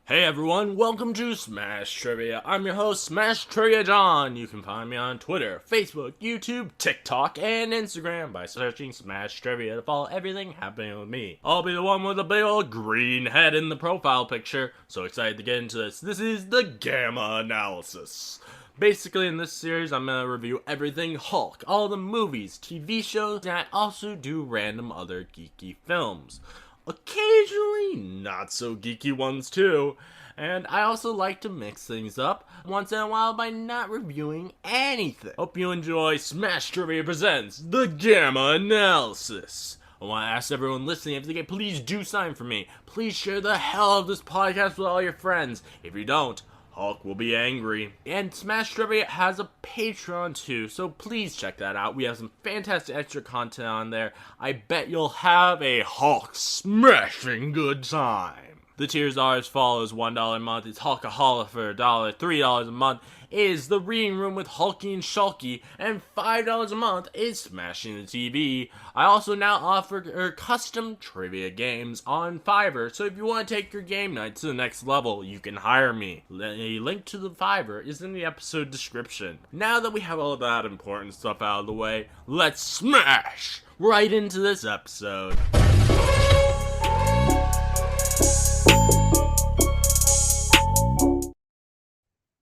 Hey everyone, welcome to Smash Trivia. I'm your host, Smash Trivia John. You can find me on Twitter, Facebook, YouTube, TikTok, and Instagram by searching Smash Trivia to follow everything happening with me. I'll be the one with the big old green head in the profile picture. So excited to get into this. This is the Gamma Analysis. Basically, in this series, I'm going to review everything Hulk, all the movies, TV shows, and I also do random other geeky films. Occasionally, not so geeky ones too. And I also like to mix things up once in a while by not reviewing anything. Hope you enjoy Smash Trivia Presents The Gamma Analysis. I want to ask everyone listening if they can please do something for me. Please share the hell out of this podcast with all your friends. If you don't, Hulk will be angry. And Smash Trivia has a Patreon too, so please check that out. We have some fantastic extra content on there. I bet you'll have a Hulk smashing good time. The tiers are as follows: $1 a month is Hulkaholic for $1, $3 a month is the Reading Room with Hulky and Shulky, and $5 a month is Smashing the TV. I also now offer custom trivia games on Fiverr, so if you want to take your game night to the next level, you can hire me. A link to the Fiverr is in the episode description. Now that we have all that important stuff out of the way, let's smash right into this episode.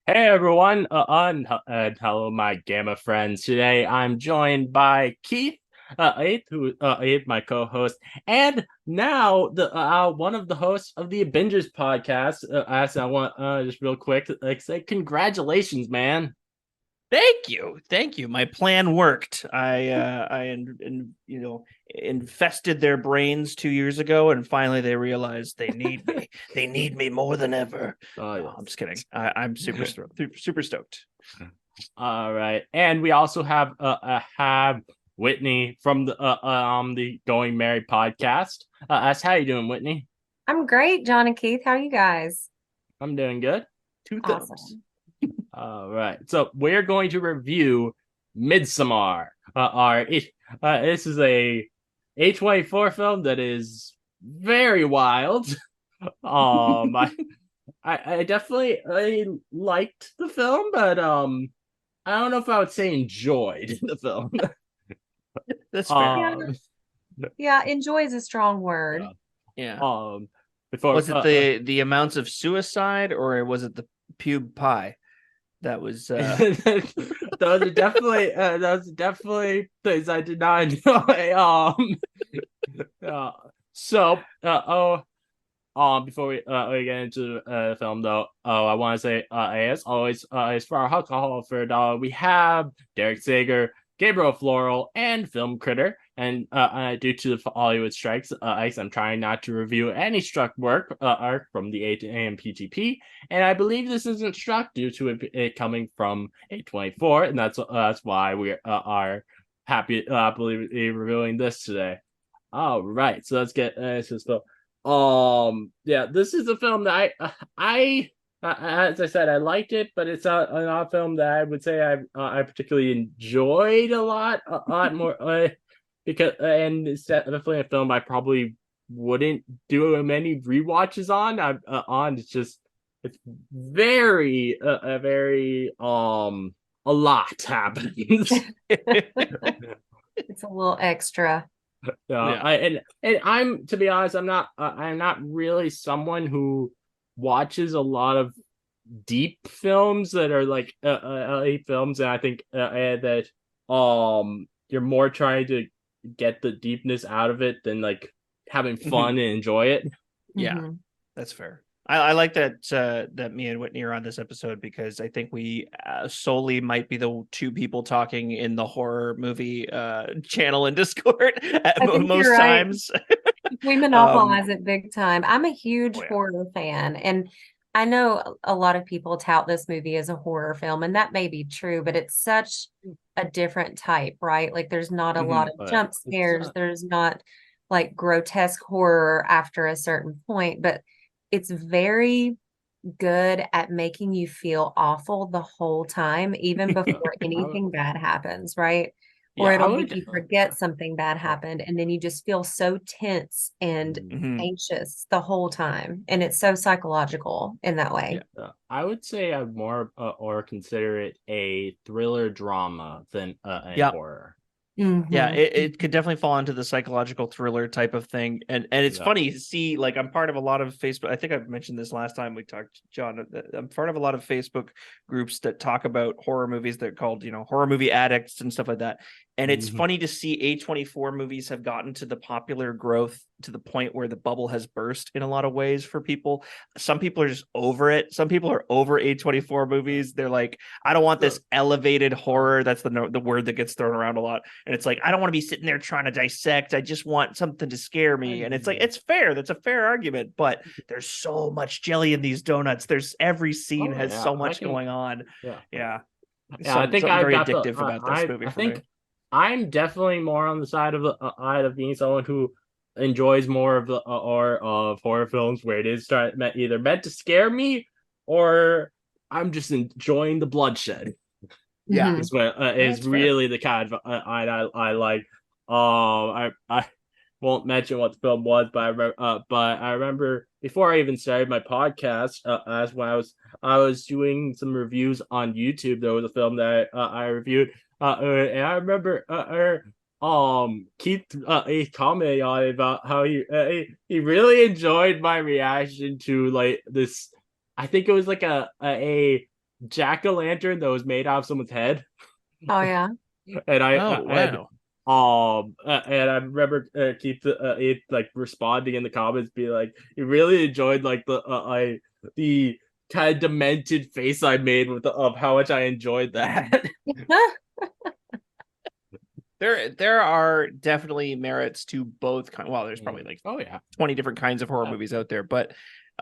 Hey everyone, hello my Gamma friends. Today I'm joined by Keith, Abe, my co-host, and now the one of the hosts of the Abingers Podcast. I want just real quick to say congratulations, man. Thank you. My plan worked. I infested their brains 2 years ago, and finally they realized they need me. They need me more than ever. Yes. I'm just kidding. I'm super stoked. All right, and we also have Whitney from the Going Married podcast. How you doing, Whitney? I'm great, John and Keith. How are you guys? I'm doing good. Two thumbs. Awesome. All right, so we're going to review Midsommar. This is a A24 film that is very wild. I definitely liked the film, but I don't know if I would say enjoyed the film. That's fair. Yeah, enjoy is a strong word. Yeah. Was it the amounts of suicide, or was it the pube pie? That was those are definitely things I did not enjoy. Before we get into the film though, I want to say as always, as for our alcohol for $1, we have Derek Sager, Gabriel Floral, and Film Critter. And due to the Hollywood strikes, I'm trying not to review any struck work from the AMPTP, and I believe this isn't struck due to it coming from A24, and that's why we are happy reviewing this today. All right, so let's get this film. This is a film that I as I said, I liked it, but it's not a film that I would say I particularly enjoyed a lot more. Because it's definitely a film I probably wouldn't do many rewatches on. It's very a lot happens. It's a little extra. And I'm, to be honest, I'm not really someone who watches a lot of deep films that are like films, and I think that you're more trying to get the deepness out of it than like having fun and enjoy it. Yeah, that's fair. I like that that me and Whitney are on this episode, because I think we solely might be the two people talking in the horror movie channel in Discord at most times. We monopolize it big time. I'm a huge horror fan, and I know a lot of people tout this movie as a horror film, and that may be true, but it's such a different type, right? Like there's not a lot of jump scares. There's not like grotesque horror after a certain point, but it's very good at making you feel awful the whole time, even before anything bad happens, right? or Yeah, I it'll make would. you forget something bad happened, and then you just feel so tense and Mhm. anxious the whole time, and it's so psychological in that way. I would say I'd more or consider it a thriller drama than a Yeah. horror. Yeah, Mhm. it could definitely fall into the psychological thriller type of thing. And it's Yeah. funny to see, like, I'm part of a lot of Facebook. I think I've mentioned this last time we talked, John. I'm part of a lot of Facebook groups that talk about horror movies. They're called, horror movie addicts and stuff like that. And it's Mhm. funny to see A24 movies have gotten to the popular growth to the point where the bubble has burst in a lot of ways for people. Some people are just over it. Some people are over A24 movies. They're like, I don't want this elevated horror. That's the word that gets thrown around a lot. And it's like, I don't want to be sitting there trying to dissect. I just want something to scare me. And it's like, it's fair. That's a fair argument. But there's so much jelly in these donuts. Every scene has so much going on. Yeah. Yeah. Yeah, I think Something I've very got addictive about this movie I for me. think I'm definitely more on the side of being someone who enjoys more of the or of horror films where it is either meant to scare me or I'm just enjoying the bloodshed. Yeah. Mhm. Is what is That's fair. really the kind of I like. I won't mention what the film was, but I remember before I even started my podcast, as when I was doing some reviews on YouTube. There was a film that I reviewed, and I remember Keith he commented on it about how he really enjoyed my reaction to like this. I think it was like a jack-o'-lantern that was made out of someone's head. Oh yeah. And Oh, wow. and I remember Keith it like responding in the comments, being like, he really enjoyed like the kind of demented face I made of how much I enjoyed that. There are definitely merits to both well, there's probably like Oh yeah. 20 different kinds of horror movies out there, but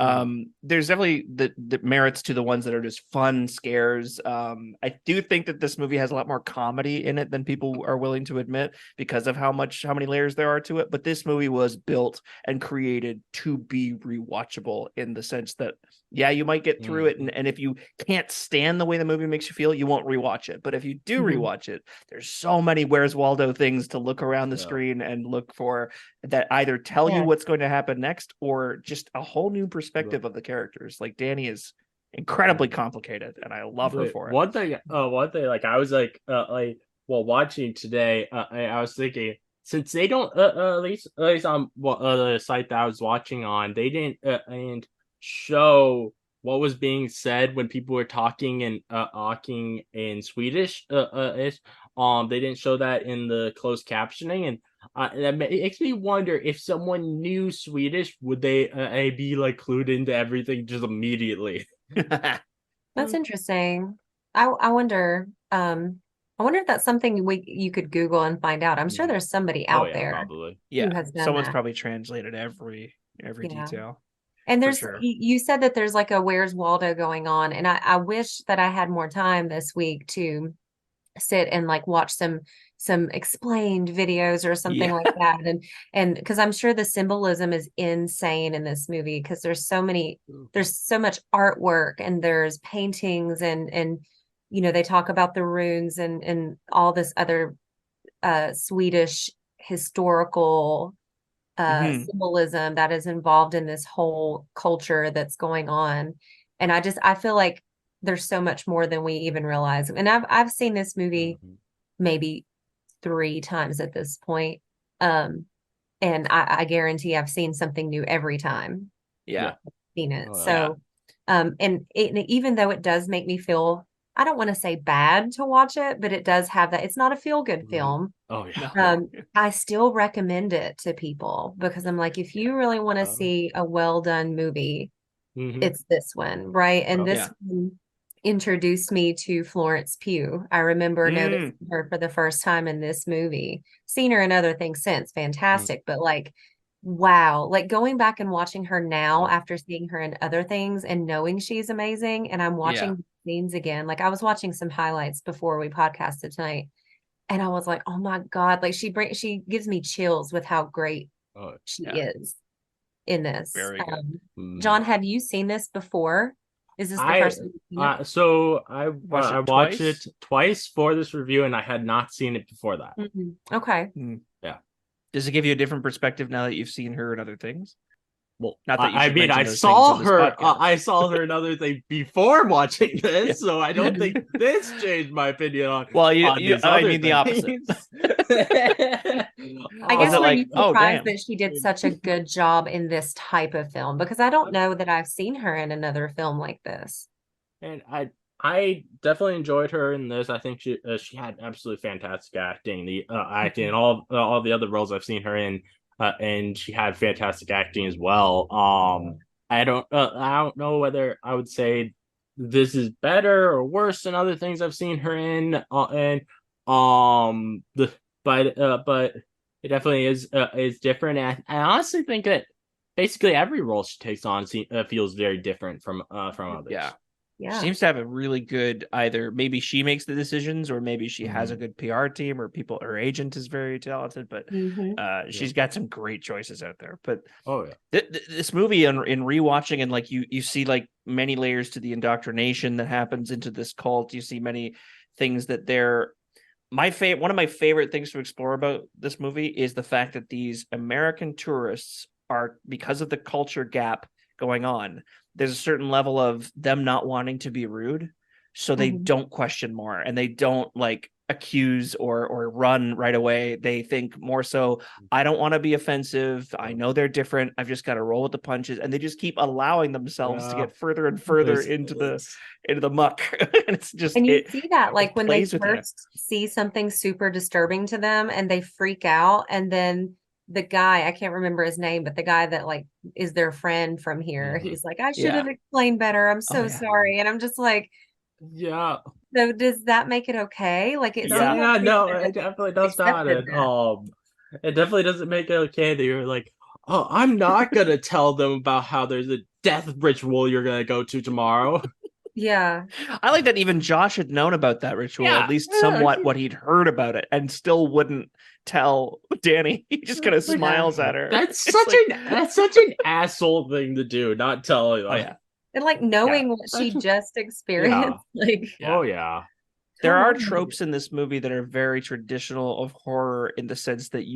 Mhm. there's definitely the merits to the ones that are just fun scares. I do think that this movie has a lot more comedy in it than people are willing to admit because of how many layers there are to it. But this movie was built and created to be rewatchable in the sense that, yeah, you might get through it, and if you can't stand the way the movie makes you feel, you won't rewatch it. But if you do Mhm. rewatch it, there's so many Where's Waldo things to look around the Yeah. screen and look for that either tell you Yeah. what's going to happen next or just a whole new perspective of the characters. Like Danny is incredibly complicated, and I love her for it. One thing, like I was like, while watching today, I was thinking, since they don't, at least on the site that I was watching on, they didn't and show what was being said when people were talking in Swedish, they didn't show that in the closed captioning, and that makes me wonder if someone knew Swedish, would they be like clued into everything just immediately? That's interesting. I wonder, I wonder if that's something you could Google and find out. I'm sure there's somebody Oh out yeah, there probably. who Yeah, has done someone's that. probably translated every Yeah. detail. And For there's sure. you said that there's like a Where's Waldo going on, and I wish that I had more time this week to sit and like watch some explained videos or something Yeah. like that, and because I'm sure the symbolism is insane in this movie because there's so much artwork and there's paintings and they talk about the runes and all this other Swedish historical Mhm. symbolism that is involved in this whole culture that's going on. And I feel like there's so much more than we even realize. And I've seen this movie maybe 3 times at this point. And I guarantee I've seen something new every time Yeah. I've seen it. Oh, yeah. So and even though it does make me feel, I don't want to say bad to watch it, but it does have that. It's not a feel-good film. Oh yeah. No. I still recommend it to people because I'm like, if you really want to see a well done movie, it's this one, right? And this Yeah. one introduced me to Florence Pugh. I remember noticing her for the first time in this movie. Seen her in other things since, fantastic, but like, wow, like going back and watching her now after seeing her in other things and knowing she's amazing, and I'm watching scenes again. Like I was watching some highlights before we podcasted tonight. And I was like, oh my God, like she gives me chills with how great she is in this. Very good. John, have you seen this before? Is this the first time you've seen it? So I Watched it watched twice? it twice for this review, and I had not seen it before that. Okay. Yeah. Does it give you a different perspective now that you've seen her in other things? Well, Not that you I should mean, mention I those saw things on this her. podcast. I saw her another thing before watching this, Yeah. so I don't think this changed my opinion on. Well, on these I other mean the opposite. things. I guess it were like, you oh, surprised damn. that she did such a good job in this type of film? Because I don't know that I've seen her in another film like this. And I definitely enjoyed her in this. I think she had absolutely fantastic acting. The acting and all the other roles I've seen her in, and she had fantastic acting as well. I don't know whether I would say this is better or worse than other things I've seen her in. But it definitely is different. And I honestly think that basically every role she takes on feels very different from others. Yeah. She Yeah. seems to have a really good, either maybe she makes the decisions or maybe she has a good PR team or people, her agent is very talented, but she's got some great choices out there. But Oh yeah. this movie in rewatching, and like you see like many layers to the indoctrination that happens into this cult. You see many things that they're one of my favorite things to explore about this movie is the fact that these American tourists are, because of the culture gap going on, there's a certain level of them not wanting to be rude, so they don't question more, and they don't like accuse or run right away. They think more so, I don't want to be offensive, I know they're different, I've just got to roll with the punches, and they just keep allowing themselves to get further and further into the muck. And it's just, and you see that like when they plays with you. first see something super disturbing to them and they freak out, and then the guy, I can't remember his name, but the guy that like is their friend from here, he's like, I should have explained better, I'm so sorry. And I'm just like, yeah. So does that make it okay? Like it No, it definitely does not. accepted It definitely doesn't make it okay that you're like, oh, I'm not gonna tell them about how there's a death ritual you're gonna go to tomorrow. Yeah. I like that even Josh had known about that ritual, at least somewhat what he'd heard about it, and still wouldn't tell Danny. He just kind of smiles at her. That's such an asshole thing to do, not tell. Like, And like knowing what she just experienced. Like, oh yeah. There are tropes in this movie that are very traditional of horror, in the sense that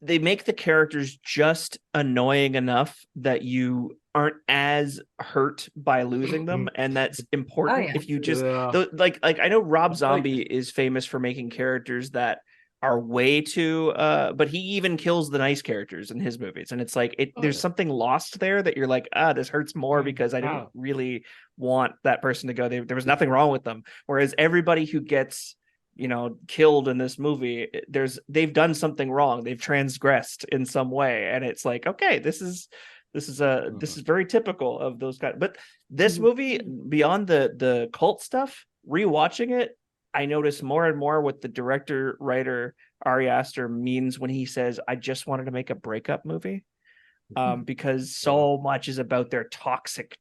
they make the characters just annoying enough that you aren't as hurt by losing them, and that's important. If you just like I know Rob Zombie is famous for making characters that are way too but he even kills the nice characters in his movies, and it's like there's something lost there that you're like, this hurts more because I don't really want that person to go. There was nothing wrong with them, whereas everybody who gets killed in this movie, they've done something wrong, they've transgressed in some way, and it's like, okay, this is very typical of those guys. But this movie, beyond the cult stuff, rewatching it, I notice more and more what the writer Ari Aster means when he says, I just wanted to make a breakup movie. Because so much is about their toxic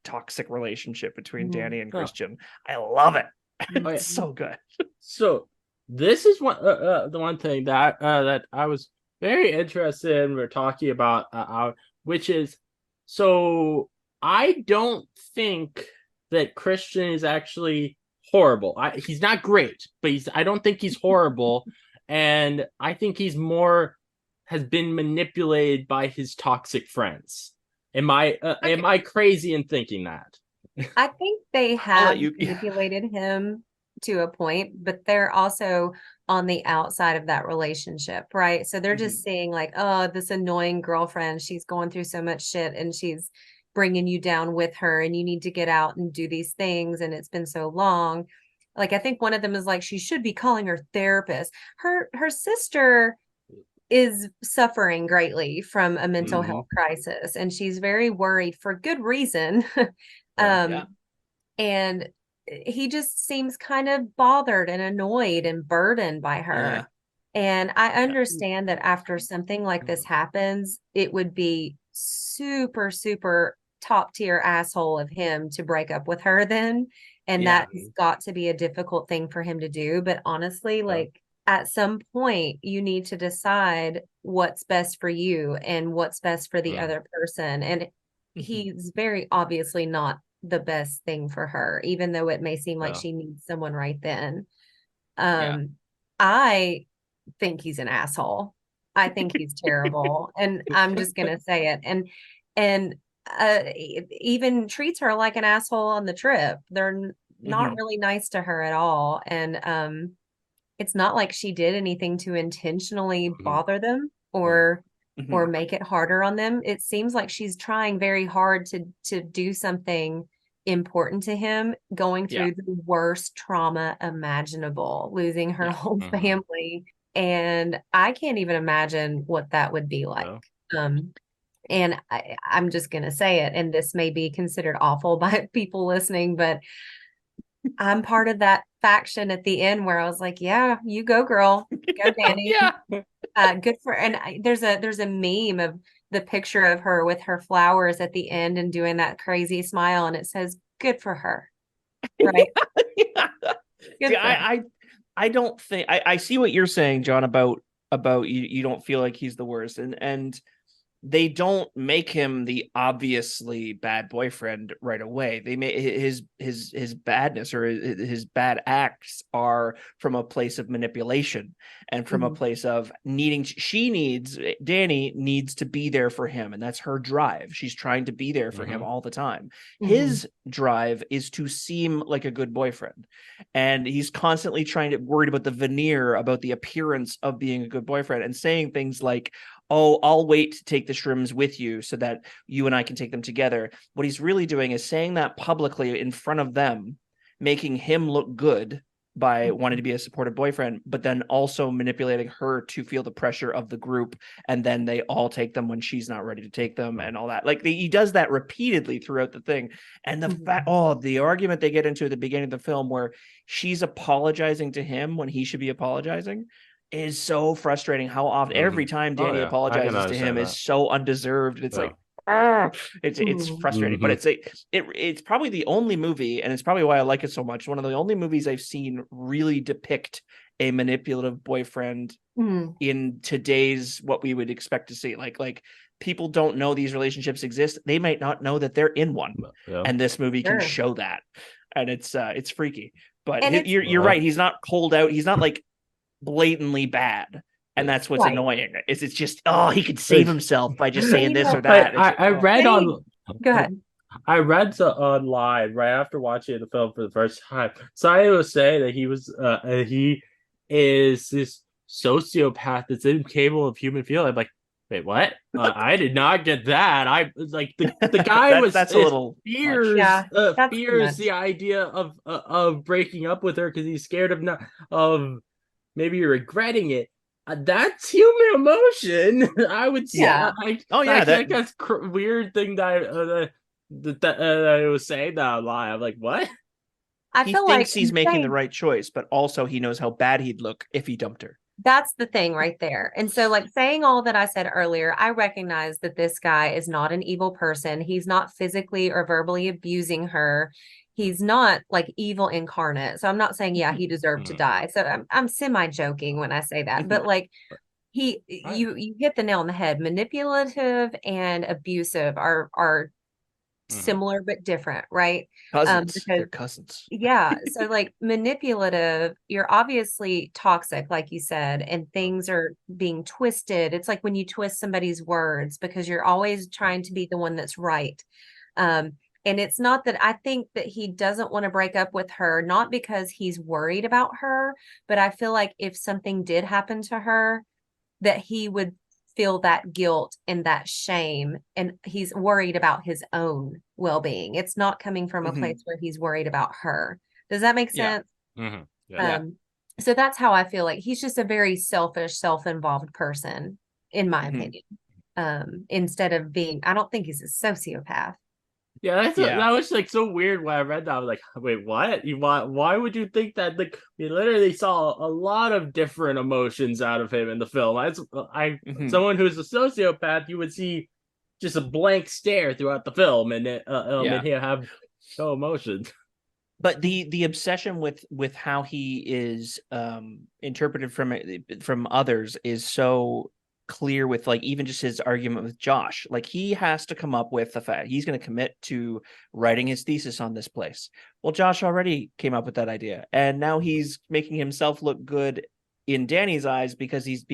relationship between Danny and Christian. I love it. It's so good. So this is the one thing that I was very interested in. We're talking about, which is, so I don't think that Christian is actually horrible. He's not great, but I don't think he's horrible, and I think he's has been manipulated by his toxic friends. Am I crazy in thinking that? I think they have manipulated him to a point, but they're also on the outside of that relationship, right? So they're just seeing like, oh, this annoying girlfriend, she's going through so much shit and she's bringing you down with her, and you need to get out and do these things, and it's been so long. Like, I think one of them is like, she should be calling her therapist. Her sister is suffering greatly from a mental health crisis, and she's very worried for good reason. And he just seems kind of bothered and annoyed and burdened by her. And I understand that after something like this happens, it would be super, super top tier asshole of him to break up with her then. And that has got to be a difficult thing for him to do. But honestly, like, at some point, you need to decide what's best for you and what's best for the other person. And he's very obviously not the best thing for her, even though it may seem like she needs someone right then. I think he's an asshole. I think he's terrible, and I'm just gonna say it. And even treats her like an asshole on the trip. They're not really nice to her at all, and it's not like she did anything to intentionally bother them or make it harder on them. It seems like she's trying very hard to do something important to him, going through the worst trauma imaginable, losing her whole family. And I can't even imagine what that would be like. And I'm just going to say it, and this may be considered awful by people listening, but I'm part of that faction at the end where I was like, yeah, you go, girl. Go, Danny. Good for, and there's a meme of the picture of her with her flowers at the end and doing that crazy smile, and it says, good for her. Right. See, I don't think I see what you're saying, John, about you don't feel like he's the worst, and they don't make him the obviously bad boyfriend right away. They make his badness or his bad acts are from a place of manipulation and from a place of Danny needs to be there for him, and that's her drive. She's trying to be there for him all the time. His drive is to seem like a good boyfriend, and he's constantly worried about the veneer, about the appearance of being a good boyfriend, and saying things like, oh, I'll wait to take the shrooms with you so that you and I can take them together. What he's really doing is saying that publicly in front of them, making him look good by wanting to be a supportive boyfriend, but then also manipulating her to feel the pressure of the group. And then they all take them when she's not ready to take them and all that. Like he does that repeatedly throughout the thing. And the argument they get into at the beginning of the film where she's apologizing to him when he should be apologizing is so frustrating. How often every time Danny apologizes to him is so undeserved. It's like it's frustrating, but it's probably the only movie, and it's probably why I like it so much, one of the only movies I've seen really depict a manipulative boyfriend in today's what we would expect to see. Like people don't know these relationships exist. They might not know that they're in one, and this movie can show that, and it's freaky. But you're right. He's not cold out. He's not like blatantly bad, and that's what's annoying. It's just he could save himself by just saying this or that. I read on. Go ahead. I read online right after watching the film for the first time. Somebody was saying that he is this sociopath that's incapable of human feeling. I'm like, wait, what? I did not get that. I like the guy that's a little fears the idea of breaking up with her because he's scared of maybe regretting it. That's human emotion. I would say. That's weird thing that I was saying that online. I'm like, what? He thinks he's making the right choice, but also he knows how bad he'd look if he dumped her. That's the thing right there. And so, like, saying all that I said earlier, I recognize that this guy is not an evil person. He's not physically or verbally abusing her. He's not like evil incarnate. So I'm not saying, he deserved to die. So I'm semi-joking when I say that. But like you hit the nail on the head. Manipulative and abusive are similar but different, right? Cousins. They're cousins. Yeah. So like manipulative, you're obviously toxic, like you said, and things are being twisted. It's like when you twist somebody's words because you're always trying to be the one that's right. And it's not that I think that he doesn't want to break up with her, not because he's worried about her, but I feel like if something did happen to her, that he would feel that guilt and that shame. And he's worried about his own well-being. It's not coming from a place where he's worried about her. Does that make sense? So that's how I feel like he's just a very selfish, self-involved person, in my opinion. Instead of being, I don't think he's a sociopath. Yeah, that was like so weird when I read that. I was like, wait, what? Why would you think that? Like, we literally saw a lot of different emotions out of him in the film. Someone who's a sociopath, you would see just a blank stare throughout the film, and he'll have no emotions. But the obsession with how he is interpreted from others is so clear with like even just his argument with Josh. Like he has to come up with the fact he's going to commit to writing his thesis on this place. Well, Josh already came up with that idea, and now he's making himself look good in Danny's eyes because he's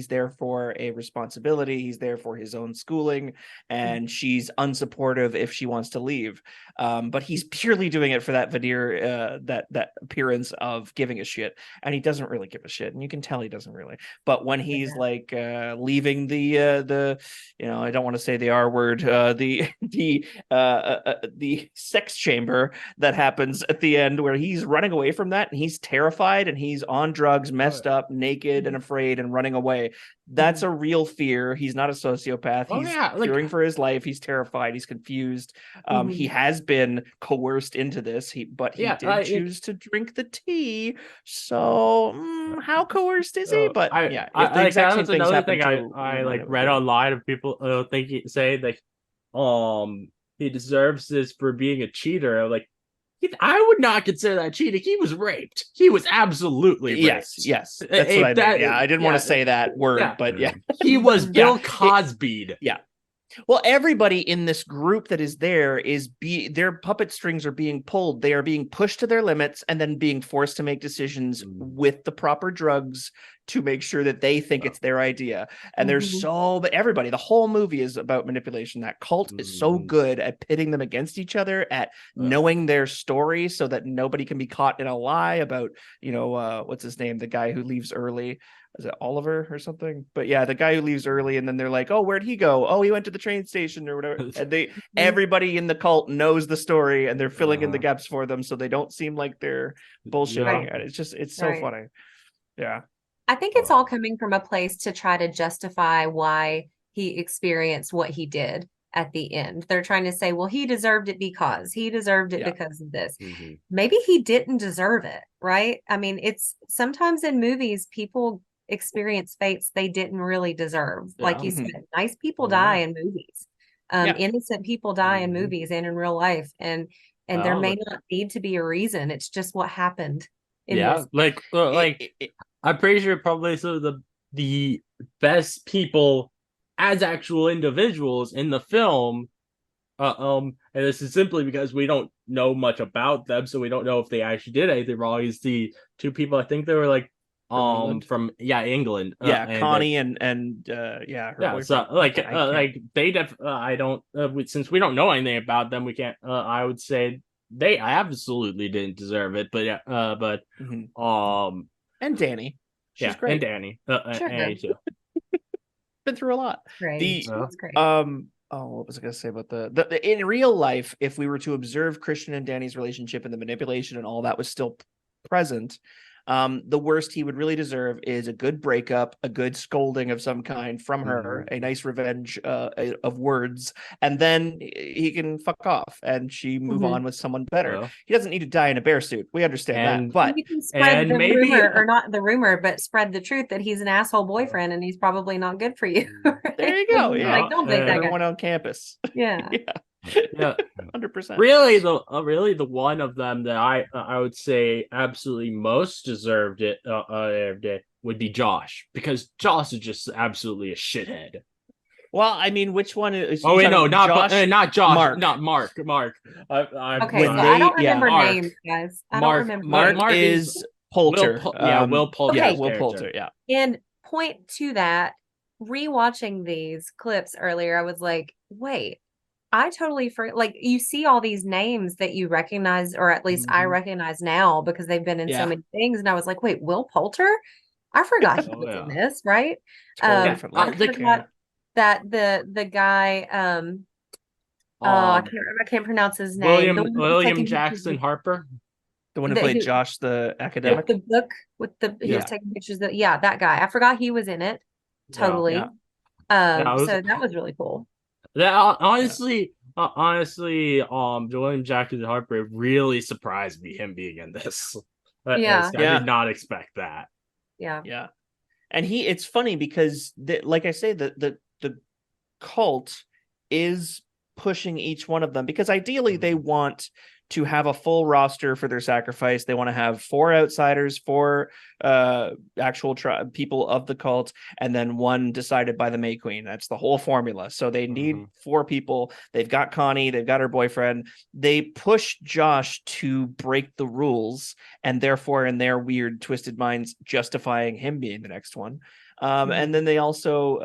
there for a responsibility. He's there for his own schooling, and she's unsupportive if she wants to leave. But he's purely doing it for that veneer, that appearance of giving a shit, and he doesn't really give a shit, and you can tell he doesn't really. But when he's like leaving the I don't want to say the R word, the sex chamber that happens at the end, where he's running away from that, and he's terrified, and he's on drugs, messed up, naked and afraid and running away. That's a real fear. He's not a sociopath. He's fearing for his life. He's terrified. He's confused. He has been coerced into this, but he did choose to drink the tea. So how coerced is he? But if the exact same things happen I read online of people say like he deserves this for being a cheater. Like, I would not consider that cheating. He was raped. He was absolutely raped. Yes. That's what I meant. Yeah, I didn't want to say that word, but yeah. He was Bill Cosby'd. Yeah. Well, everybody in this group that is there their puppet strings are being pulled. They are being pushed to their limits and then being forced to make decisions with the proper drugs to make sure that they think it's their idea. And there's everybody, the whole movie is about manipulation. That cult is so good at pitting them against each other, at knowing their story so that nobody can be caught in a lie about, what's his name? The guy who leaves early. Is it Oliver or something? But yeah, the guy who leaves early, and then they're like, "Oh, where'd he go? Oh, he went to the train station or whatever." And everybody in the cult knows the story, and they're filling in the gaps for them, so they don't seem like they're bullshitting. And it's so funny. Yeah, I think it's all coming from a place to try to justify why he experienced what he did at the end. They're trying to say, well, he deserved it because of this. Maybe he didn't deserve it, right? I mean, it's sometimes in movies, people experience fates they didn't really deserve. Like you said, nice people die in movies. Innocent people die in movies and in real life. And there may not need to be a reason. It's just what happened. I'm pretty sure probably some of the best people as actual individuals in the film, and this is simply because we don't know much about them, so we don't know if they actually did anything wrong. Is the two people, I think they were like from England, Connie and her boyfriend. So since we don't know anything about them, we can't. I would say they absolutely didn't deserve it, but and Danny, she's great, and Danny, Annie too. Been through a lot. Great. That's great. What was I going to say about the in real life? If we were to observe Christian and Danny's relationship and the manipulation and all that was still present, the worst he would really deserve is a good breakup, a good scolding of some kind from her, a nice revenge of words, and then he can fuck off and she move on with someone better. Well, he doesn't need to die in a bear suit. We understand that, but you can spread the rumor, or not the rumor, but spread the truth that he's an asshole boyfriend and he's probably not good for you. Right? There you go. Yeah, like, don't date that everyone on campus. Yeah. 100%. Really, the one of them that I would say absolutely most deserved it would be Josh, because Josh is just absolutely a shithead. Well, I mean, which one is? Oh wait, no, not Josh, Mark. Not Mark. I don't remember names, guys. I don't remember. Mark is Poulter. Will Poulter. Yeah, Will Poulter. Yeah. And point to that, rewatching these clips earlier, I was like, wait. I totally you see all these names that you recognize, or at least I recognize now because they've been in so many things. And I was like, wait, Will Poulter? I forgot he was in this, right? Totally I forgot that the guy, I can't pronounce his name. William Jackson Harper. The one who played Josh, the academic. The book with he was taking pictures. That guy. I forgot he was in it. Totally. So that was really cool. That honestly, William Jackson Harper really surprised me, him being in this. I did not expect that. Yeah. And it's funny because like I say, the cult is pushing each one of them, because ideally they want to have a full roster for their sacrifice. They want to have 4 outsiders, 4 actual people of the cult, and then 1 decided by the May Queen. That's the whole formula. So they need 4 people. They've got Connie, they've got her boyfriend. They push Josh to break the rules, and therefore in their weird twisted minds justifying him being the next one. And then they also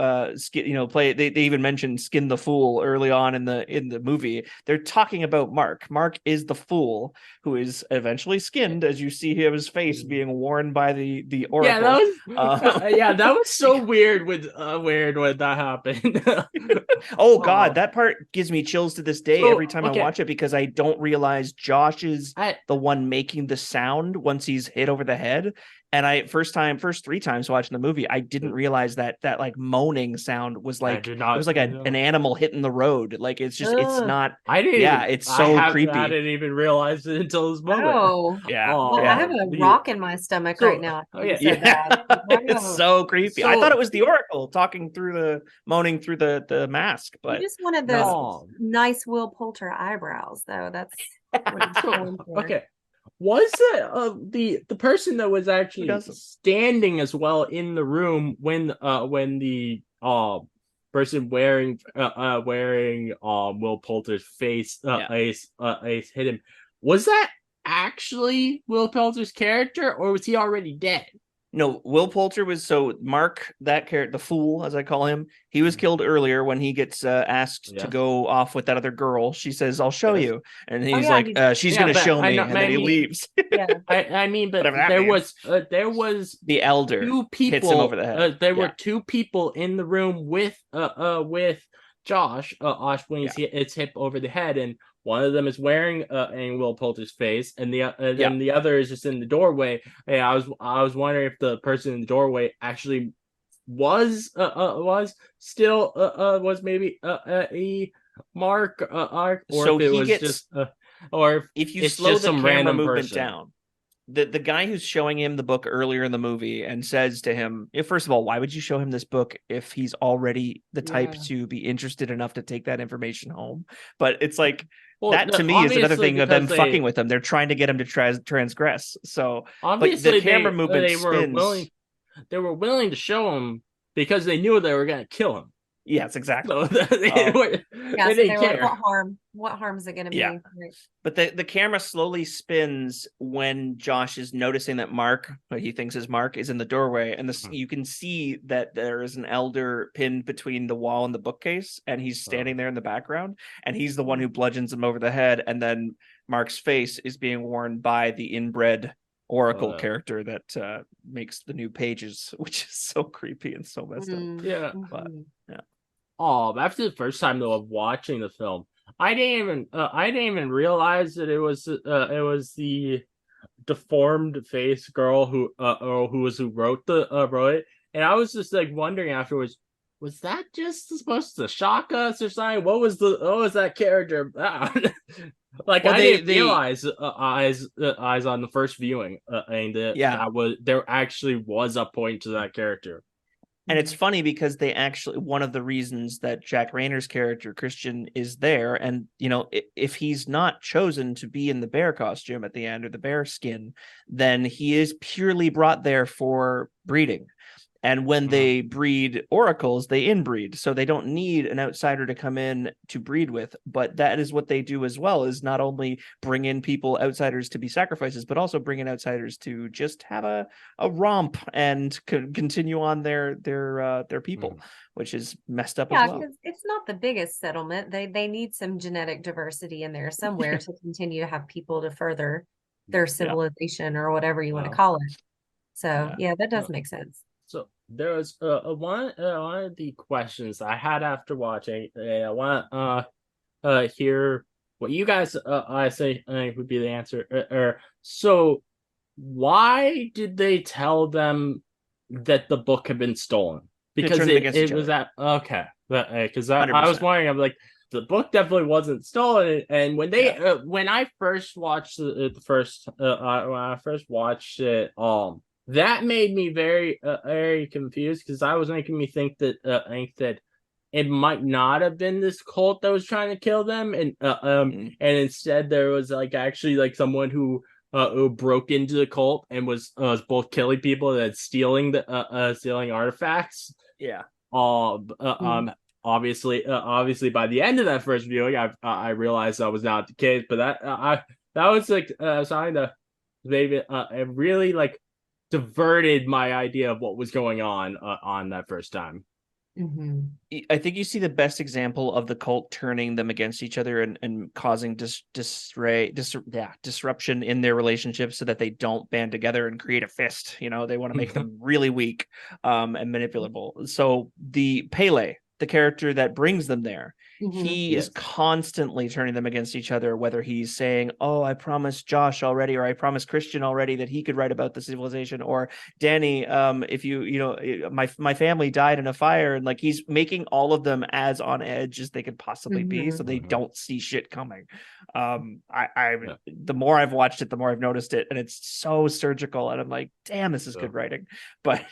play, they even mentioned skin the fool early on in the movie. They're talking about Mark is the fool who is eventually skinned, as you see his face being worn by the oracle. That was so weird when that happened. Oh god, that part gives me chills to this day every time I watch it, because I don't realize Josh is the one making the sound once he's hit over the head. And first 3 times watching the movie, I didn't realize that like moaning sound was like, it was like an animal hitting the road. Like, it's just, it's not. It's so creepy. I didn't even realize it until this moment. I have a rock in my stomach right now. It's so creepy. I thought it was the Oracle moaning through the mask, but you just wanted those nice Will Poulter eyebrows, though. That's what he's going for. Okay. Was it the person that was actually standing as well in the room when the person wearing Will Poulter's face ace hit him? Was that actually Will Poulter's character, or was he already dead? No, Will Poulter was Mark, that character, the fool, as I call him, he was killed earlier when he gets asked to go off with that other girl. She says, "I'll show you," and he's she's going to show me, and then he leaves. I mean, but there was the elder 2 people hits him over the head. There were 2 people in the room with Josh when it's hit over the head, and one of them is wearing Will Poulter's face, and the other is just in the doorway. Hey, I was wondering if the person in the doorway actually was maybe a Mark, or if it was just or if you slow the camera movement down. The guy who's showing him the book earlier in the movie and says to him, first of all, why would you show him this book if he's already the type to be interested enough to take that information home? But it's like, that to me is another thing of them fucking with him. They're trying to get him to transgress. So obviously, but the camera movement they were willing to show him because they knew they were going to kill him. Yes, exactly. So they didn't care. What harm is it going to be? Yeah. But the camera slowly spins when Josh is noticing that Mark, what he thinks is Mark, is in the doorway, and you can see that there is an elder pinned between the wall and the bookcase, and he's standing there in the background, and he's the one who bludgeons him over the head, and then Mark's face is being worn by the inbred Oracle character that makes the new pages, which is so creepy and so messed up. But after the first time though of watching the film, I didn't even realize that it was the deformed face girl who wrote it, and I was just like wondering afterwards, was that just supposed to shock us or something? What was that character about? Like, I didn't realize eyes on the first viewing, and there actually was a point to that character. And it's funny because one of the reasons that Jack Rayner's character Christian is there, and if he's not chosen to be in the bear costume at the end or the bear skin, then he is purely brought there for breeding. And when they breed oracles, they inbreed. So they don't need an outsider to come in to breed with. But that is what they do as well, is not only bring in outsiders to be sacrifices, but also bring in outsiders to just have a romp and continue on their people, which is messed up as well. Yeah, because it's not the biggest settlement. They need some genetic diversity in there somewhere to continue to have people to further their civilization or whatever you want to call it. So, that does make sense. So there was one of the questions I had after watching. I want to hear what you guys I say would be the answer. So why did they tell them that the book had been stolen? Because it was that because I was wondering, I'm like, the book definitely wasn't stolen, and when when I first watched when I first watched it, that made me very very confused, because I was making me think that it might not have been this cult that was trying to kill them, and and instead there was like actually like someone who broke into the cult and was both killing people and stealing stealing artifacts. Yeah. Obviously by the end of that first viewing, I realized that was not the case, but that was like something that maybe it really like diverted my idea of what was going on that first time. I think you see the best example of the cult turning them against each other and causing disruption in their relationships so that they don't band together and create a fist. You know, they want to make them really weak and manipulable. So the Pele, the character that brings them there, he is constantly turning them against each other, whether he's saying, oh, I promised Josh already, or I promised Christian already that he could write about the civilization, or Danny, if my family died in a fire, and like he's making all of them as on edge as they could possibly be, so they don't see shit coming. The more I've watched it, the more I've noticed it, and it's so surgical, and I'm like, damn, this is good writing. But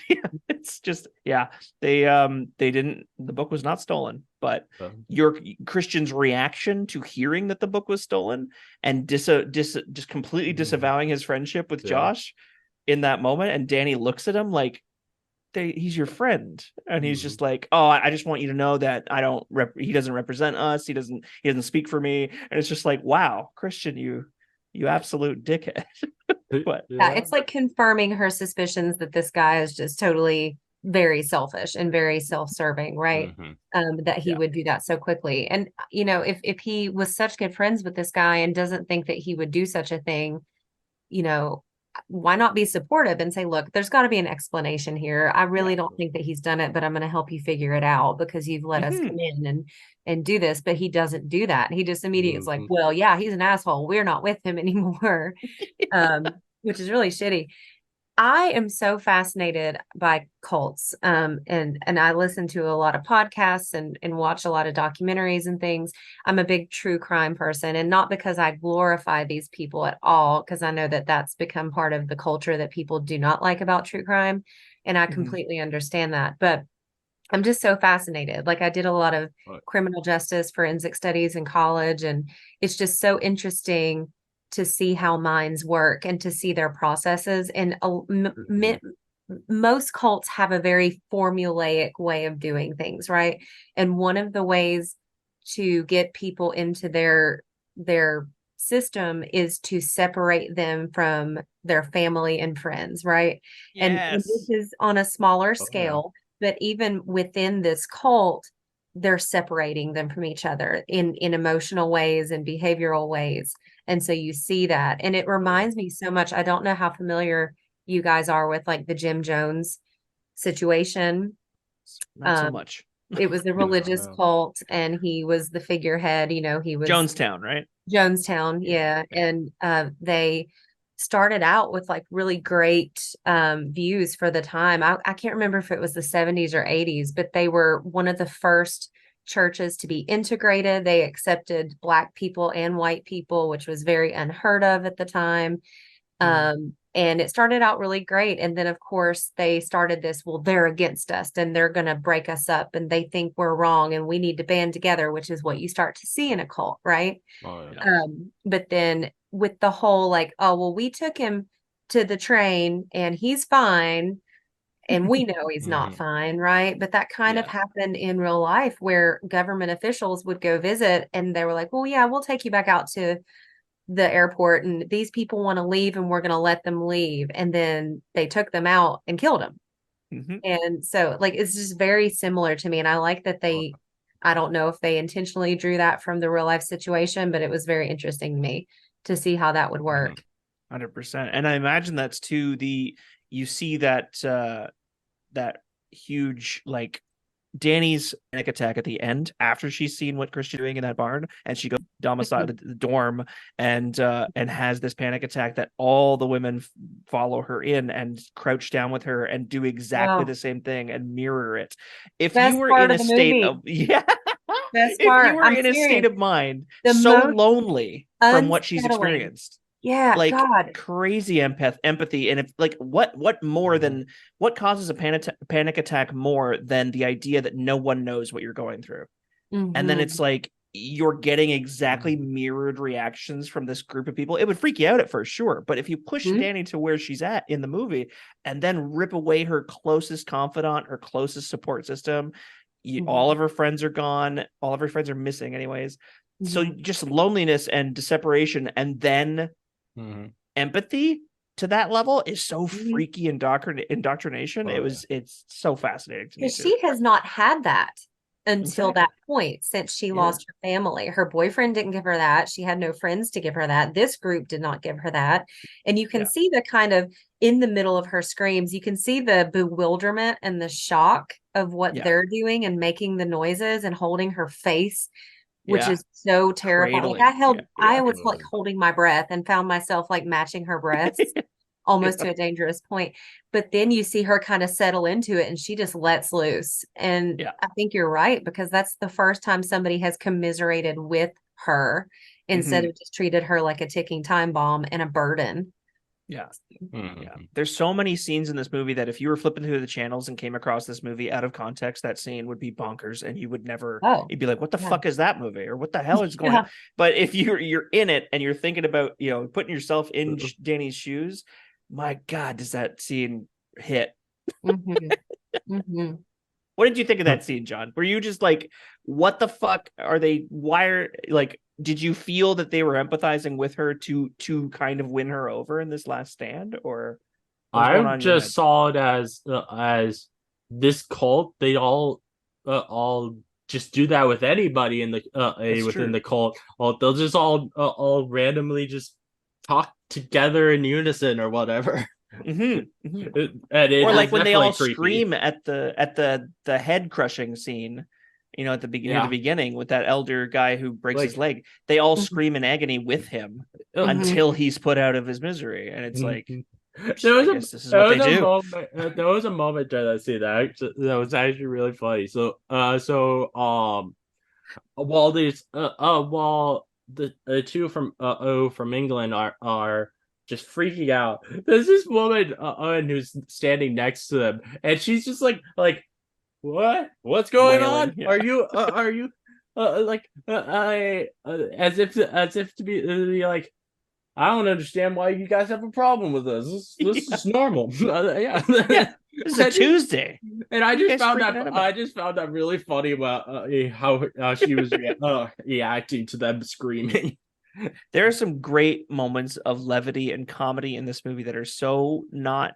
it's just the book was not stolen, but your Christian's reaction to hearing that the book was stolen and just completely disavowing his friendship with Josh in that moment, and Danny looks at him like he's your friend, and he's just like, oh, I just want you to know that he doesn't represent us, he doesn't speak for me. And it's just like, wow, Christian, you absolute dickhead. But it's like confirming her suspicions that this guy is just totally very selfish and very self-serving, right? That he would do that so quickly. And you know, if he was such good friends with this guy and doesn't think that he would do such a thing, you know, why not be supportive and say, look, there's got to be an explanation here. I really don't think that he's done it, but I'm going to help you figure it out because you've let us come in and do this. But he doesn't do that. He just immediately is like, well, yeah, he's an asshole, we're not with him anymore. Which is really shitty. I am so fascinated by cults, and I listen to a lot of podcasts and watch a lot of documentaries and things. I'm a big true crime person, and not because I glorify these people at all, because I know that that's become part of the culture that people do not like about true crime, and I completely understand that. But I'm just so fascinated. Like, I did a lot of criminal justice forensic studies in college, and it's just so interesting to see how minds work and to see their processes. And most cults have a very formulaic way of doing things, right? And one of the ways to get people into their system is to separate them from their family and friends, right? And this is on a smaller scale, but even within this cult, they're separating them from each other in emotional ways and behavioral ways. And so you see that, and it reminds me so much. I don't know how familiar you guys are with like the Jim Jones situation. Not so much. It was a religious cult, and he was the figurehead. You know, he was Jonestown, right? Jonestown, yeah. And they started out with like really great views for the time. I can't remember if it was the 70s or 80s, but they were one of the first churches to be integrated. They accepted Black people and white people, which was very unheard of at the time. And it started out really great. And then, of course, they started this, well, they're against us and they're going to break us up and they think we're wrong and we need to band together, which is what you start to see in a cult, right? But then with the whole like, oh, well, we took him to the train and he's fine. And we know he's not fine, right? But that kind of happened in real life where government officials would go visit and they were like, well, yeah, we'll take you back out to the airport and these people want to leave and we're going to let them leave. And then they took them out and killed them. And so like, it's just very similar to me. And I like that I don't know if they intentionally drew that from the real life situation, but it was very interesting to me to see how that would work. 100%. And I imagine that's too you see that that huge like Danny's panic attack at the end after she's seen what Christian's doing in that barn, and she goes domicile the dorm and has this panic attack that all the women follow her in and crouch down with her and do exactly the same thing and mirror it. If you were in a state of if you were in a state of mind so lonely from what she's experienced, Yeah, like God. crazy empathy. And if like what more than what causes a panic attack more than the idea that no one knows what you're going through? And then it's like you're getting exactly mirrored reactions from this group of people. It would freak you out at first, sure, but if you push Danny to where she's at in the movie and then rip away her closest confidant, her closest support system, all of her friends are gone, all of her friends are missing anyways. So just loneliness and separation, and then empathy to that level is so freaky indoctrination. It's so fascinating to me. She has not had that until that point, since she lost her family. Her boyfriend didn't give her that. She had no friends to give her that. This group did not give her that. And you can see the kind of, in the middle of her screams, you can see the bewilderment and the shock of what they're doing and making the noises and holding her face, which is so terrifying. Like I was like holding my breath and found myself like matching her breaths. Almost to a dangerous point. But then you see her kind of settle into it and she just lets loose. And I think you're right, because that's the first time somebody has commiserated with her instead of just treated her like a ticking time bomb and a burden. Yeah. There's so many scenes in this movie that if you were flipping through the channels and came across this movie out of context, that scene would be bonkers and you would never, you'd be like, what the fuck is that movie? Or what the hell is going on? But if you're in it and you're thinking about, putting yourself in Danny's shoes, my God, does that scene hit? What did you think of that scene, John? Were you just like, what the fuck are they? Did you feel that they were empathizing with her to kind of win her over in this last stand? Or I just saw it as this cult. They all just do that with anybody in the within the cult. Well, they'll just all randomly just talk together in unison or whatever. Or like when they all scream at the head crushing scene, at the beginning with that elder guy who breaks his leg. They all scream in agony with him until he's put out of his misery, and it's like this is what they do. There was a moment during that scene that was actually really funny. So while the two from England are just freaking out, there's this woman who's standing next to them, and she's just like what's going on? Are you as if to be like, I don't understand why you guys have a problem with this. This is normal. It's a Tuesday, and I just found that really funny about how she was reacting to them screaming. There are some great moments of levity and comedy in this movie that are so not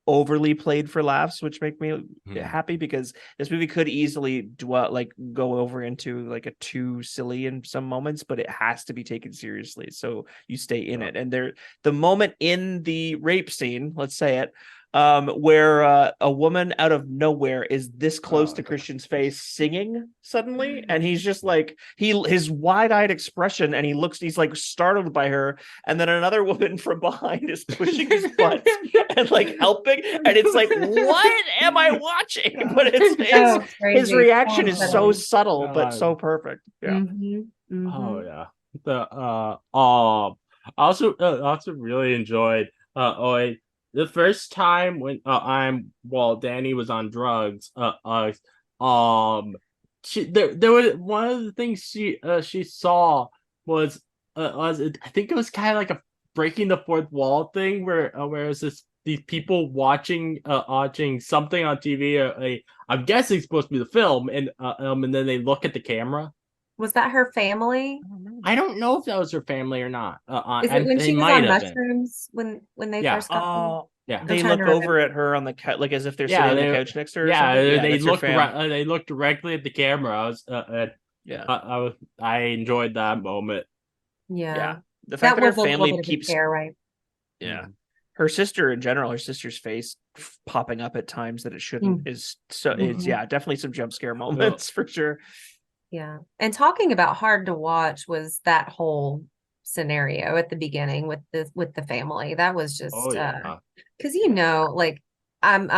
overly played for laughs, which make me happy, because this movie could easily go over into like a too silly in some moments, but it has to be taken seriously so you stay in it. And the moment in the rape scene, let's say it, where a woman out of nowhere is this close to Christian's face singing suddenly, and he's just like his wide-eyed expression, and he's like startled by her, and then another woman from behind is pushing his butt and like helping, and it's like, what am I watching? But it's his reaction is so subtle but so perfect. Oh yeah. I also really enjoyed the first time when Danny was on drugs, there was one of the things she saw was I think it was kind of like a breaking the fourth wall thing where it's these people watching something on TV. I'm guessing it's supposed to be the film, and then they look at the camera. Was that her family? I don't know if that was her family or not. Is it when she was on mushrooms when they first got them? They look over at her on the couch, like as if they're sitting on the couch next to her. They look directly at the camera. I enjoyed that moment. Yeah. The fact that her family keeps right. Yeah. Her sister in general, her sister's face popping up at times that it shouldn't is so. It's definitely some jump scare moments for sure. Yeah. And talking about hard to watch was that whole scenario at the beginning with the family. That was just because like I'm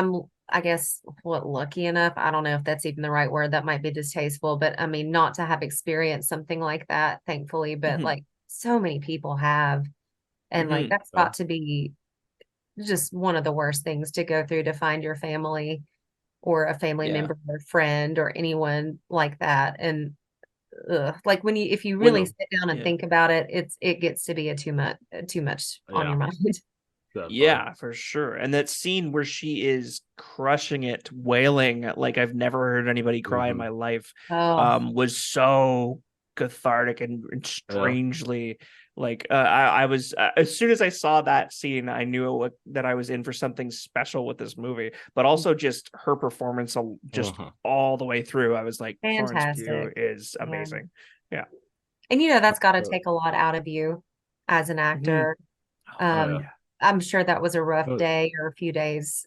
I guess lucky enough, I don't know if that's even the right word, that might be distasteful, but I mean, not to have experienced something like that, thankfully, but like so many people have, And like, that's Yeah. got to be just one of the worst things to go through, to find your family or a family Yeah. member or friend or anyone like that. And like if you When- really sit down and yeah. think about it, it gets to be too much on Yeah. your mind. Definitely. Yeah, for sure. And that scene where she is crushing it, wailing like I've never heard anybody cry in Mhm. my life, Oh, was so cathartic and strangely like I was as soon as I saw that scene, I knew that I was in for something special with this movie. But also just her performance, just all the way through, I was like, Florence Pugh fantastic. is Yeah. amazing. Yeah. And that's got to take a lot out of you as an actor. yeah. I'm sure that was a rough Oh. day or a few days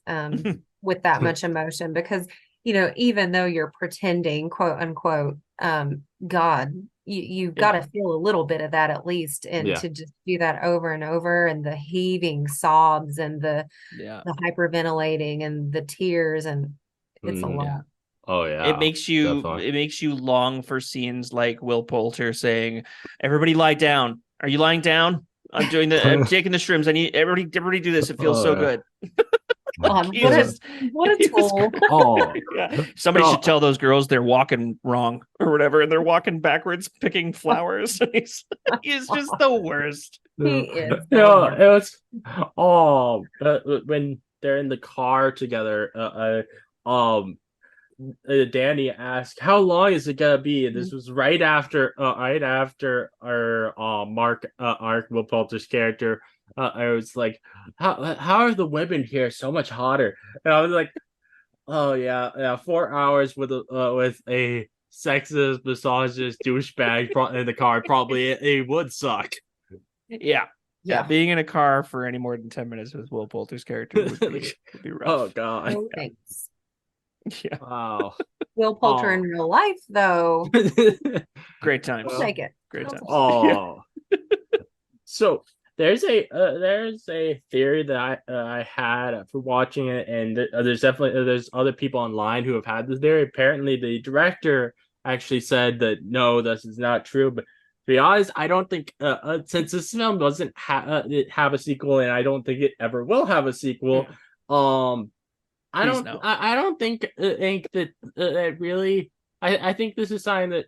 with that much emotion, because even though you're pretending, quote unquote, God, you got to feel a little bit of that at least, and to just do that over and over, and the heaving sobs and the hyperventilating and the tears, and it's a lot. Oh yeah. It makes you long for scenes like Will Poulter saying, "Everybody lie down. Are you lying down? I'm taking the shrooms. I need everybody do this. It feels so good." What a tool. Somebody should tell those girls they're walking wrong or whatever, and they're walking backwards picking flowers. He's just the worst. He is. It was when they're in the car together. Danny asked, "How long is it gonna be?" And this was right after our Mark Will Poulter's character. I was like, "How are the women here so much hotter?" And I was like, "Oh yeah, 4 hours with a sexist, misogynist douchebag in the car probably it would suck." Yeah. Being in a car for any more than 10 minutes with Will Poulter's character would be rough. Oh god. No thanks. Yeah. Wow. Will Poulter in real life, though. Great times. I'll take it. Great times. Oh. So there's a theory that I had for watching it, and there's other people online who have had this theory. Apparently, the director actually said that no, this is not true. But to be honest, I don't think since this film doesn't have a sequel, and I don't think it ever will have a sequel. I don't think that it really. I think this is something that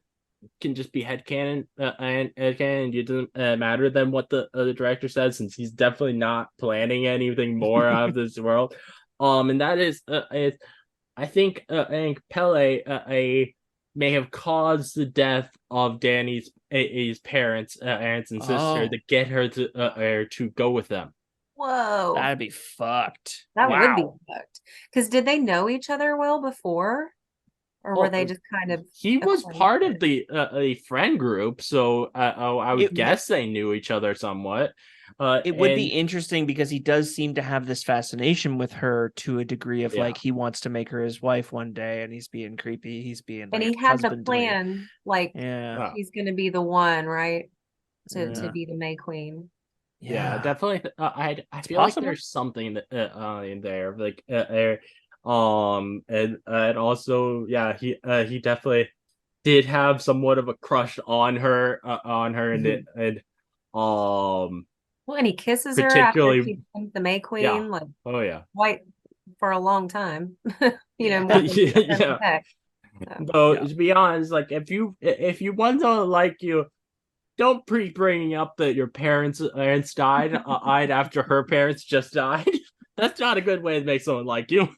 can just be headcanon, and it doesn't matter than what the director says, since he's definitely not planning anything more out of this world. And that is, I think Pele may have caused the death of Danny's parents, aunts and sister, to get her to go with them. Whoa, that'd be fucked. That would be fucked. Because did they know each other well before? Or were they just kind of... He was part of the friend group, so I would guess they knew each other somewhat. It would be interesting because he does seem to have this fascination with her to a degree of like he wants to make her his wife one day, and he's being creepy. He's being and like, he had the husbandly. plan, like he's going to be the one, right? To be the May Queen. Yeah, definitely. I feel like there's something that in there, like and also he definitely did have somewhat of a crush on her and well, and he kisses her after she becomes the May Queen, white for a long time. Though to be honest, like if you want someone to like you, don't bringing up that your parents died after her parents just died. That's not a good way to make someone like you.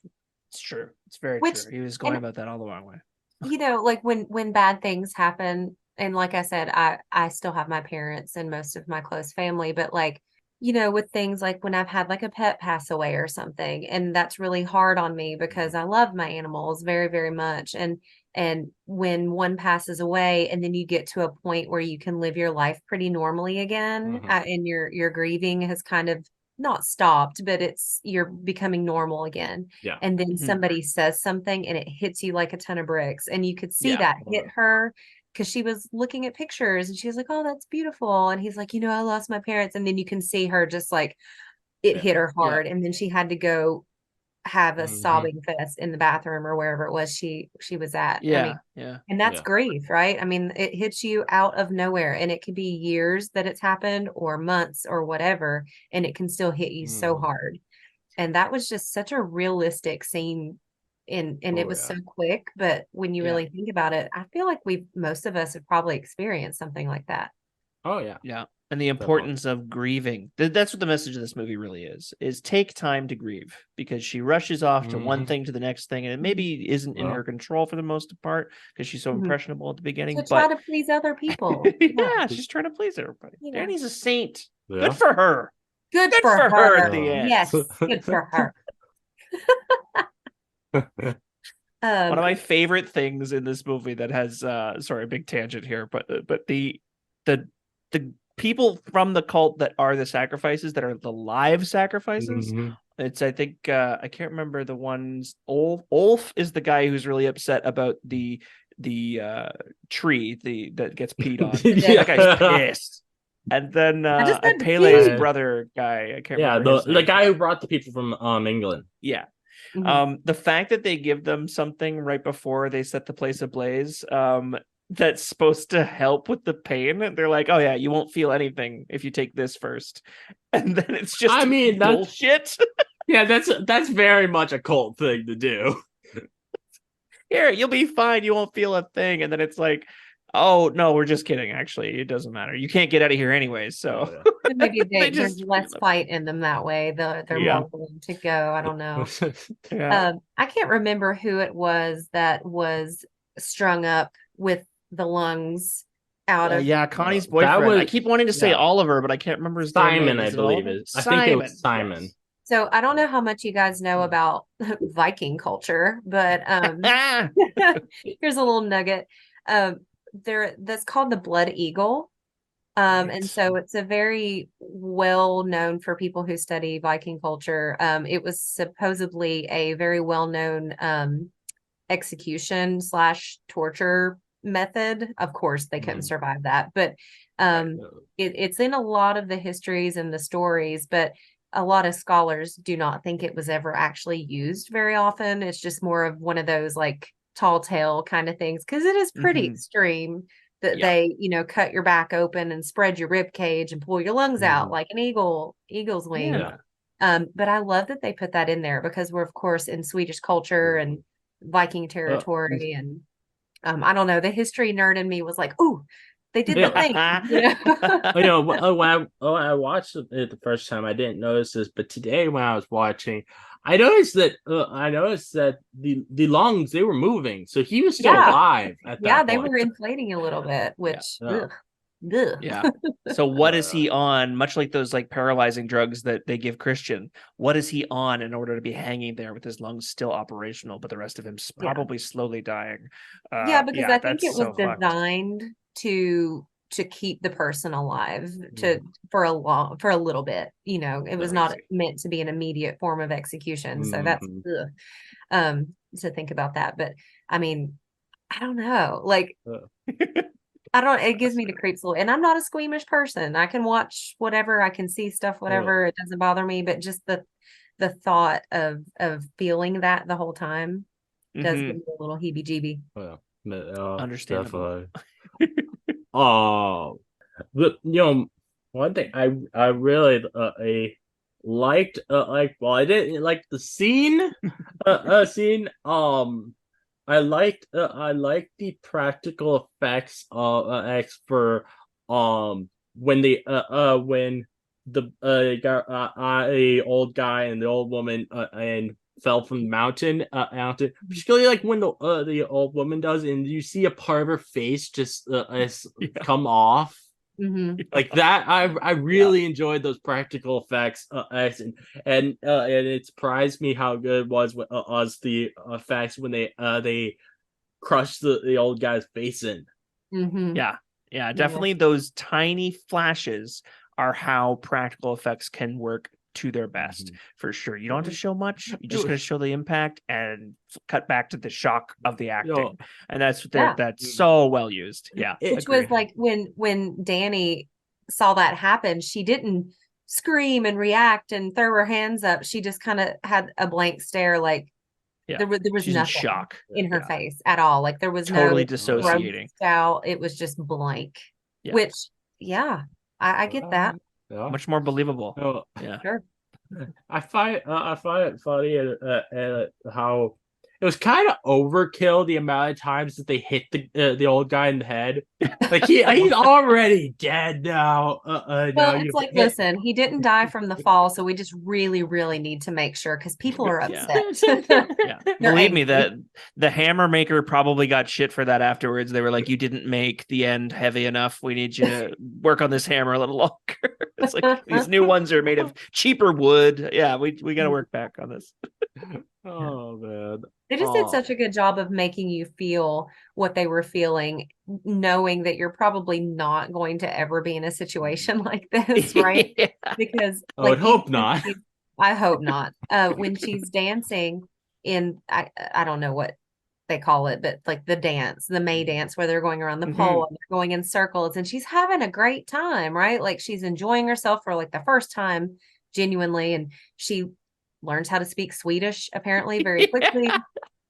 It's true. It's very true. He was going about that all the wrong way. Like when bad things happen, and like I said, I still have my parents and most of my close family, but like, with things like when I've had like a pet pass away or something, and that's really hard on me because I love my animals very, very much. And when one passes away and then you get to a point where you can live your life pretty normally again, and your grieving has kind of not stopped, but you're becoming normal again. Yeah. And then somebody says something and it hits you like a ton of bricks, and you could see that hit her because she was looking at pictures and she was like, "Oh, that's beautiful." And he's like, "I lost my parents." And then you can see her just like it hit her hard. And then she had to go have a sobbing fest in the bathroom or wherever it was she was at. Yeah, I mean, and that's grief, right? I mean, it hits you out of nowhere, and it could be years that it's happened or months or whatever, and it can still hit you so hard. And that was just such a realistic scene, and it was so quick. But when you really think about it, I feel like most of us have probably experienced something like that. Oh yeah. Yeah. And the importance of grieving. That's what the message of this movie really is take time to grieve, because she rushes off to one thing to the next thing, and it maybe isn't in her control for the most part because she's so impressionable at the beginning. To try to please other people. Yeah, she's trying to please everybody. Yeah. Danny's a saint. Yeah. Good for her. Good for her at the end. Yes, good for her. One of my favorite things in this movie that has sorry, a big tangent here, but the people from the cult that are the sacrifices, that are the live sacrifices. It's, I think, I can't remember the ones. Ulf is the guy who's really upset about the tree that gets peed on. That guy's pissed. And then Pele's brother guy, I can't remember. The guy who brought the people from England. Yeah. The fact that they give them something right before they set the place ablaze, that's supposed to help with the pain. They're like, oh yeah, you won't feel anything if you take this first. And then it's just bullshit. Yeah, that's very much a cult thing to do. Here, you'll be fine, you won't feel a thing. And then it's like, oh no, we're just kidding, actually. It doesn't matter. You can't get out of here anyways, so maybe there's less fight in them that way. They're more willing to go. I don't know. I can't remember who it was that was strung up with the lungs out of Connie's boyfriend. I keep wanting to say Oliver, but I can't remember his name. Simon, I believe it. I think it was Simon. Yes. So I don't know how much you guys know about Viking culture, but here's a little nugget. That's called the Blood Eagle. And so it's a very well known for people who study Viking culture. It was supposedly a very well known execution / torture method. Of course, they couldn't survive that, but it's in a lot of the histories and the stories, but a lot of scholars do not think it was ever actually used very often. It's just more of one of those like tall tale kind of things, because it is pretty extreme that they cut your back open and spread your rib cage and pull your lungs out like an eagle's wing. But I love that they put that in there, because we're of course in Swedish culture and Viking territory, and I don't know, the history nerd in me was like, ooh, they did the thing. When I watched it the first time, I didn't notice this, but today when I was watching, I noticed that the lungs, they were moving, so he was still alive at that point. They were inflating a little bit, which So what is he on? Much like those like paralyzing drugs that they give Christian, what is he on in order to be hanging there with his lungs still operational, but the rest of him probably slowly dying? Because I think it was designed to keep the person alive for a little bit. It was not meant to be an immediate form of execution. So that's to think about that. But I mean, I don't know, like it gives me the creeps a little, and I'm not a squeamish person. I can watch whatever, I can see stuff, whatever, it doesn't bother me, but just the thought of feeling that the whole time does give me a little heebie-jeebie. Understandable. But one thing I really liked, I didn't like the scene. I liked the practical effects for when the old guy and the old woman and fell from the mountain, particularly like when the old woman does, and you see a part of her face just come off. Like that, I really enjoyed those practical effects, and it surprised me how good it was with the effects when they crushed the old guy's face in. Definitely. Those tiny flashes are how practical effects can work to their best, for sure. You don't have to show much. You're just going to show the impact and cut back to the shock of the acting, and that's so well used. Which was like when Danny saw that happen, she didn't scream and react and throw her hands up. She just kind of had a blank stare, like there was She's nothing in shock in her face at all. Like there was totally no dissociating out. It was just blank. Yeah. Which, yeah, I get that. much more believable. Yeah. Sure. I find it funny how it was kind of overkill the amount of times that they hit the old guy in the head. Like he's already dead now. Well, it's like, listen, he didn't die from the fall, so we just really, really need to make sure because people are upset. Yeah. Believe me, that the hammer maker probably got shit for that afterwards. They were like, "You didn't make the end heavy enough. We need you to work on this hammer a little longer." It's like these new ones are made of cheaper wood. Yeah, we got to work back on this. Oh man. They just did such a good job of making you feel what they were feeling, knowing that you're probably not going to ever be in a situation like this, right? Yeah. Because I would hope not. I hope not. When she's dancing in, I don't know what they call it, but like the May dance where they're going around the pole and they're going in circles and she's having a great time, right? Like she's enjoying herself for like the first time genuinely. And she learns how to speak Swedish apparently very quickly.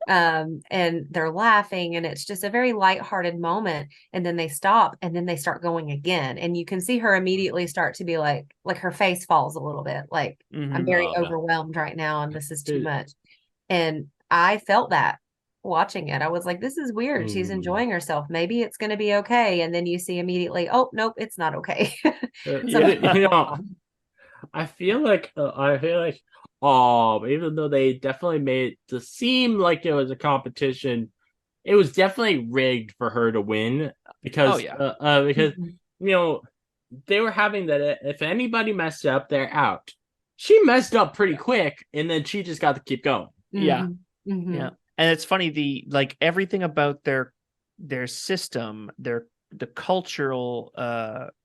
And they're laughing and it's just a very lighthearted moment. And then they stop and then they start going again. And you can see her immediately start to be like her face falls a little bit. Like I'm very overwhelmed right now and this is too much. And I felt that watching it. I was like, this is weird. She's enjoying herself. Maybe it's going to be okay. And then you see immediately, oh, nope, it's not okay. I feel like even though they definitely made it to seem like it was a competition, it was definitely rigged for her to win because they were having that if anybody messed up, they're out. She messed up pretty quick, and then she just got to keep going. Yeah, yeah. And it's funny, everything about their system, the cultural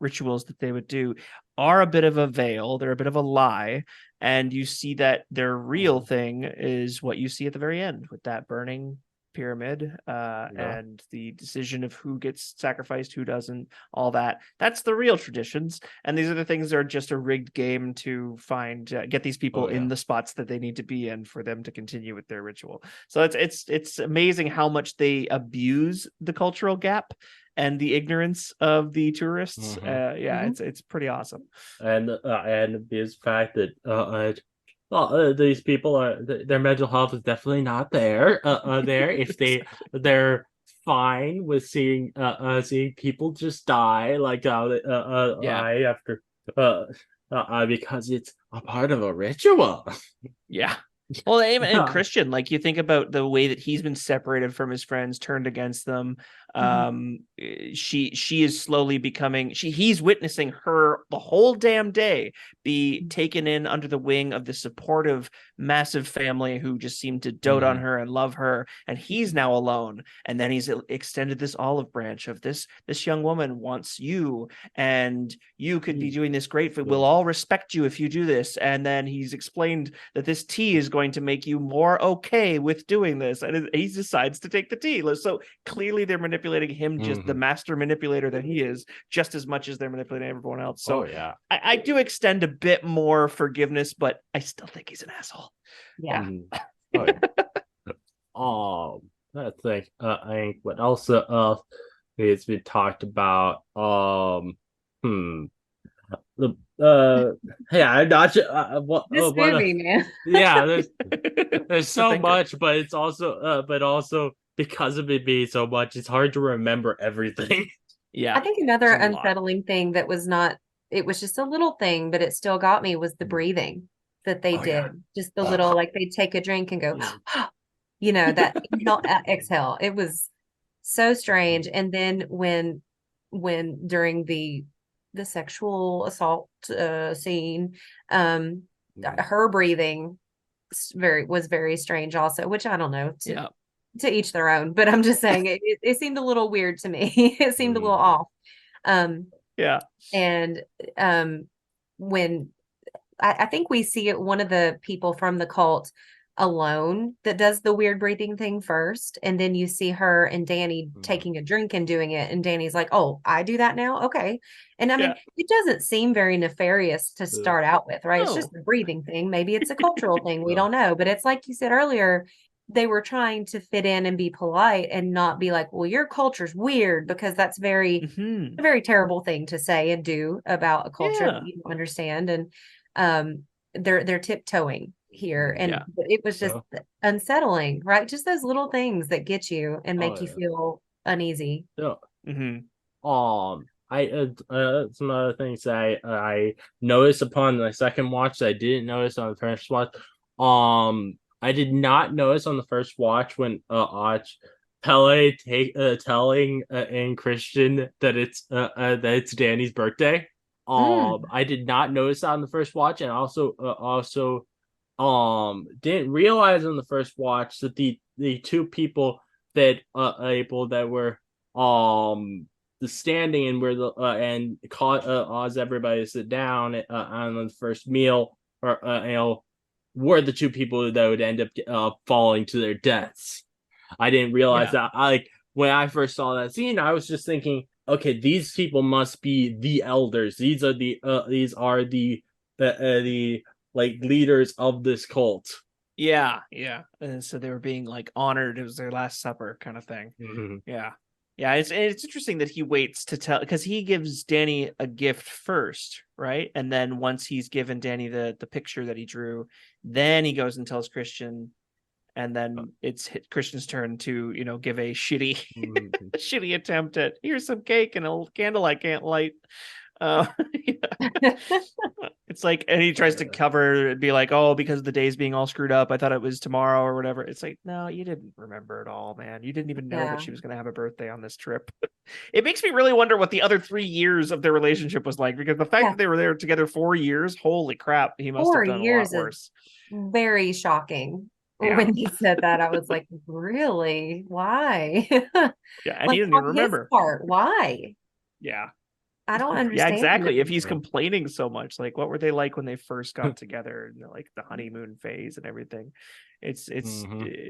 rituals that they would do are a bit of a veil. They're a bit of a lie. And you see that their real thing is what you see at the very end with that burning pyramid and the decision of who gets sacrificed, who doesn't, all that. That's the real traditions. And these other things are just a rigged game to get these people in the spots that they need to be in for them to continue with their ritual. So it's amazing how much they abuse the cultural gap and the ignorance of the tourists. It's pretty awesome. And this fact that these people their mental health is definitely not there. If they're fine with seeing people just die die after because it's a part of a ritual. Yeah. Well, and Christian, you think about the way that he's been separated from his friends, turned against them. She is slowly becoming. He's witnessing her the whole damn day be taken in under the wing of the supportive, massive family who just seem to dote on her and love her, and he's now alone. And then he's extended this olive branch of this young woman wants you, and you could be doing this great. We'll all respect you if you do this. And then he's explained that this tea is going to make you more okay with doing this, and he decides to take the tea. So clearly they're manipulating him, just the master manipulator that he is, just as much as they're manipulating everyone else. So I do extend a bit more forgiveness, but I still think he's an asshole. I think what else it's been talked about. I'm not sure. This movie, man. Yeah, there's so much, but it's also because of it being so much, it's hard to remember everything. I think another unsettling thing that was not, it was just a little thing, but it still got me, was the breathing that they did. Just the little, they'd take a drink and go, that exhale. It was so strange. And then when during the sexual assault scene, her breathing was very strange also, which I don't know. To each their own, but I'm just saying it seemed a little weird to me. It seemed a little off. And when I think we see it, one of the people from the cult alone that does the weird breathing thing first, and then you see her and Danny taking a drink and doing it, and Danny's like, oh, I do that now, okay. And I mean, it doesn't seem very nefarious to start out with, right? It's just a breathing thing. Maybe it's a cultural thing, we don't know, but it's like you said earlier, they were trying to fit in and be polite and not be like, well, your culture's weird, because that's a very terrible thing to say and do about a culture that you don't understand. And they're tiptoeing here, and it was just unsettling, right? Just those little things that get you and make you feel uneasy. Some other things I noticed upon the second watch that I didn't notice on the first watch. I did not notice on the first watch when Pele telling and Christian that it's Danny's birthday. I did not notice that on the first watch, and also didn't realize on the first watch that the two people that were the standing and where the and cause everybody to sit down on the first meal, or were the two people that would end up falling to their deaths. I didn't realize that. When I first saw that scene, I was just thinking, okay, these people must be the elders. These are the like leaders of this cult. Yeah. And so they were being like honored. It was their last supper kind of thing. Yeah, it's interesting that he waits to tell, because he gives Danny a gift first, right? And then once he's given Danny the picture that he drew, then he goes and tells Christian, and then it's Christian's turn to, give a shitty shitty attempt at, here's some cake and a candle I can't light. It's like, and he tries to cover and be like, oh, because the day's being all screwed up, I thought it was tomorrow or whatever. It's like, no, you didn't remember it all, man. You didn't even know that she was going to have a birthday on this trip. It makes me really wonder what the other 3 years of their relationship was like, because the fact that they were there together 4 years, holy crap, he must have done a lot worse. Very shocking. When he said that, I was like, really? Why? And he didn't even remember. Why? Yeah. I don't understand. Yeah, exactly. If he's complaining so much, like, what were they like when they first got together, and like the honeymoon phase and everything? It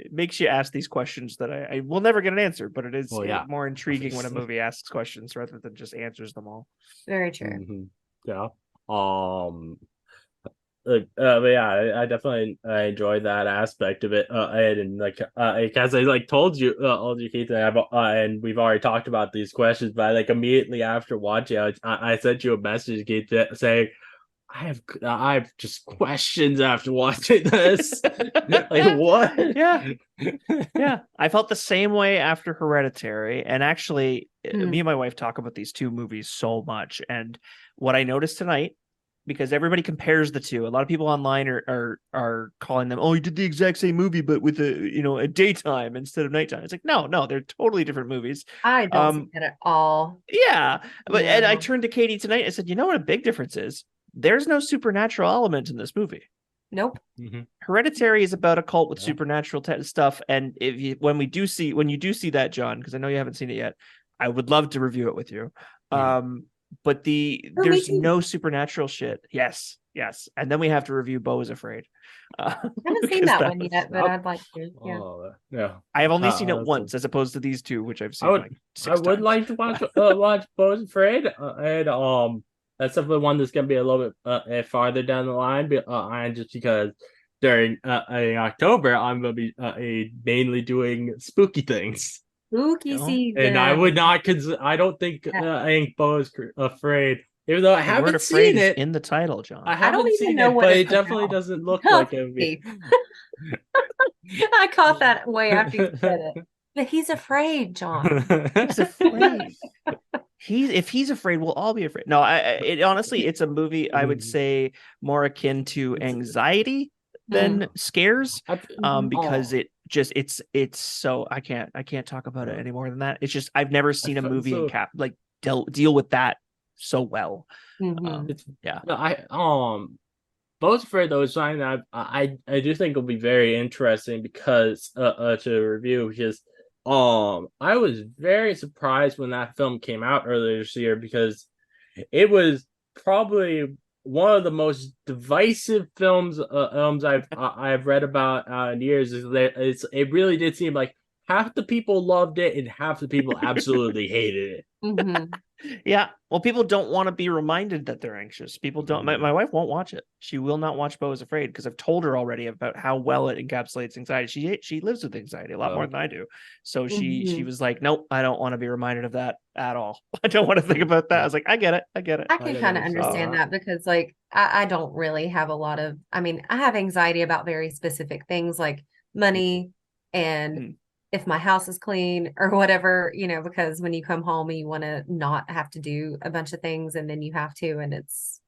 makes you ask these questions that I will never get an answer, but it is more intriguing when a movie asks questions rather than just answers them all. Very true. Yeah. I definitely enjoyed that aspect of it. And like, as I told you, Keith, and we've already talked about these questions, but immediately after watching, I sent you a message, Keith, saying, I have just questions after watching this. What? Yeah. I felt the same way after Hereditary, and actually, me and my wife talk about these two movies so much, and what I noticed tonight, because everybody compares the two. A lot of people online are calling them, oh, you did the exact same movie, but with a daytime instead of nighttime. It's like, no, they're totally different movies. I don't see that at all. Yeah. And I turned to Katie tonight. I said, you know what a big difference is? There's no supernatural element in this movie. Nope. Hereditary is about a cult with supernatural stuff. And when you do see that, John, because I know you haven't seen it yet, I would love to review it with you. But there's no supernatural shit. Yes. And then we have to review Beau is Afraid. I haven't seen that one yet, but I'd like to. I have only seen it once, as opposed to these two, which I've seen six times. I would like to watch Beau is Afraid, and that's the one that's gonna be a little bit farther down the line, and just because during in October I'm gonna be mainly doing spooky things. Spooky season. And I would not I don't think Beau is Afraid, even though I haven't seen it in the title, John. I haven't seen it, but it definitely doesn't look like it would be. I caught that way after you said it. But he's afraid, John. He's afraid. If he's afraid, we'll all be afraid. No, honestly, it's a movie I would say more akin to anxiety than scares, because it's so I can't talk about it any more than that. It's just I've never seen a movie deal with that so well. Beau is Afraid, though, is something that I do think will be very interesting because to review, because I was very surprised when that film came out earlier this year, because it was probably one of the most divisive films I've read about in years is that it really did seem like half the people loved it and half the people absolutely hated it. Mhm. Yeah. Well, people don't want to be reminded that they're anxious. People don't. My wife won't watch it. She will not watch Beau is Afraid because I've told her already about how well it encapsulates anxiety. She lives with anxiety a lot more than I do. So she was like, nope, I don't want to be reminded of that at all. I don't want to think about that. I was like, I get it. I can kind of understand that because like I don't really have a lot of, I mean, I have anxiety about very specific things like money and if my house is clean or whatever, because when you come home and you want to not have to do a bunch of things and then you have to, and it's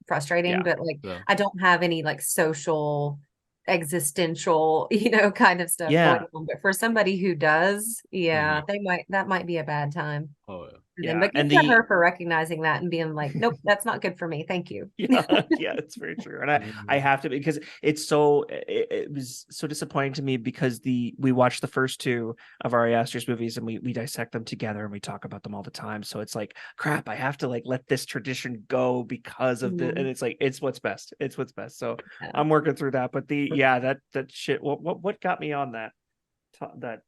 frustrating, but like I don't have any like social existential, kind of stuff going on. But for somebody who does, that might be a bad time. Oh yeah. But good for her for recognizing that and being like, nope, that's not good for me. Thank you. Yeah, it's very true. And I have to, because it's it was so disappointing to me because we watched the first two of Ari Aster's movies and we dissect them together and we talk about them all the time. So it's like, crap, I have to like let this tradition go because of the, and it's like, it's what's best. It's what's best. So I'm working through that. But that shit, what got me on that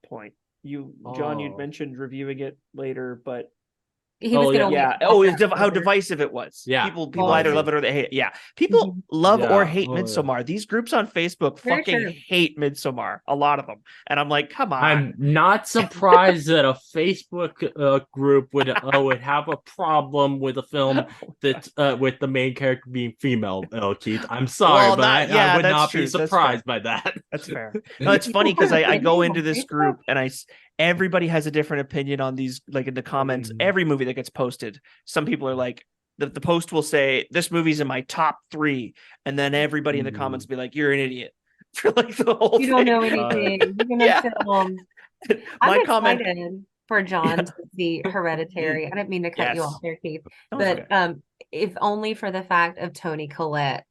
point? John, you'd mentioned reviewing it later, but he was how divisive it was. Yeah, people either love it or they hate it. Yeah, people love or hate Midsommar. These groups on Facebook hate Midsommar. A lot of them, and I'm like, come on. I'm not surprised that a Facebook group would have a problem with a film that with the main character being female. Keith, I'm sorry, but I would not be surprised by that. That's fair. No, it's funny because I go into this group and everybody has a different opinion on these, like in the comments, every movie that gets posted. Some people are like, the post will say, this movie's in my top 3. And then everybody in the comments will be like, you're an idiot. For like the whole You don't know anything. I'm excited for John to see Hereditary. I didn't mean to cut you off there, Keith. But if only for the fact of Toni Collette.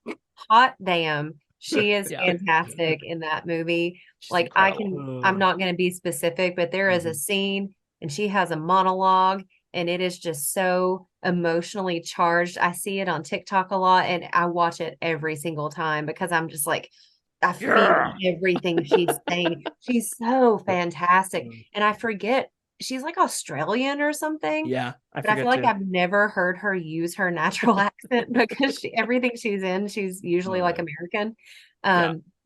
Hot damn. She is fantastic in that movie. She's like incredible. I'm not going to be specific, but there is a scene and she has a monologue and it is just so emotionally charged. I see it on TikTok a lot and I watch it every single time because I'm just like, I feel everything she's saying. She's so fantastic. And I forget, she's like Australian or something. Yeah. But I feel like I've never heard her use her natural accent because everything she's in, she's usually like American.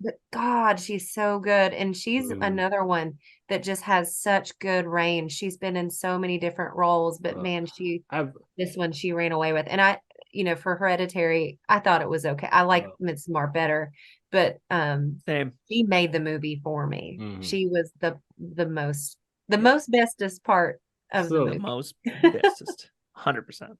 But God, she's so good. And she's another one that just has such good range. She's been in so many different roles, but man, this one she ran away with. And I, for Hereditary, I thought it was okay. I like Midsommar better, but same. She made the movie for me. She was the most bestest part of the movie. The most bestest. 100%.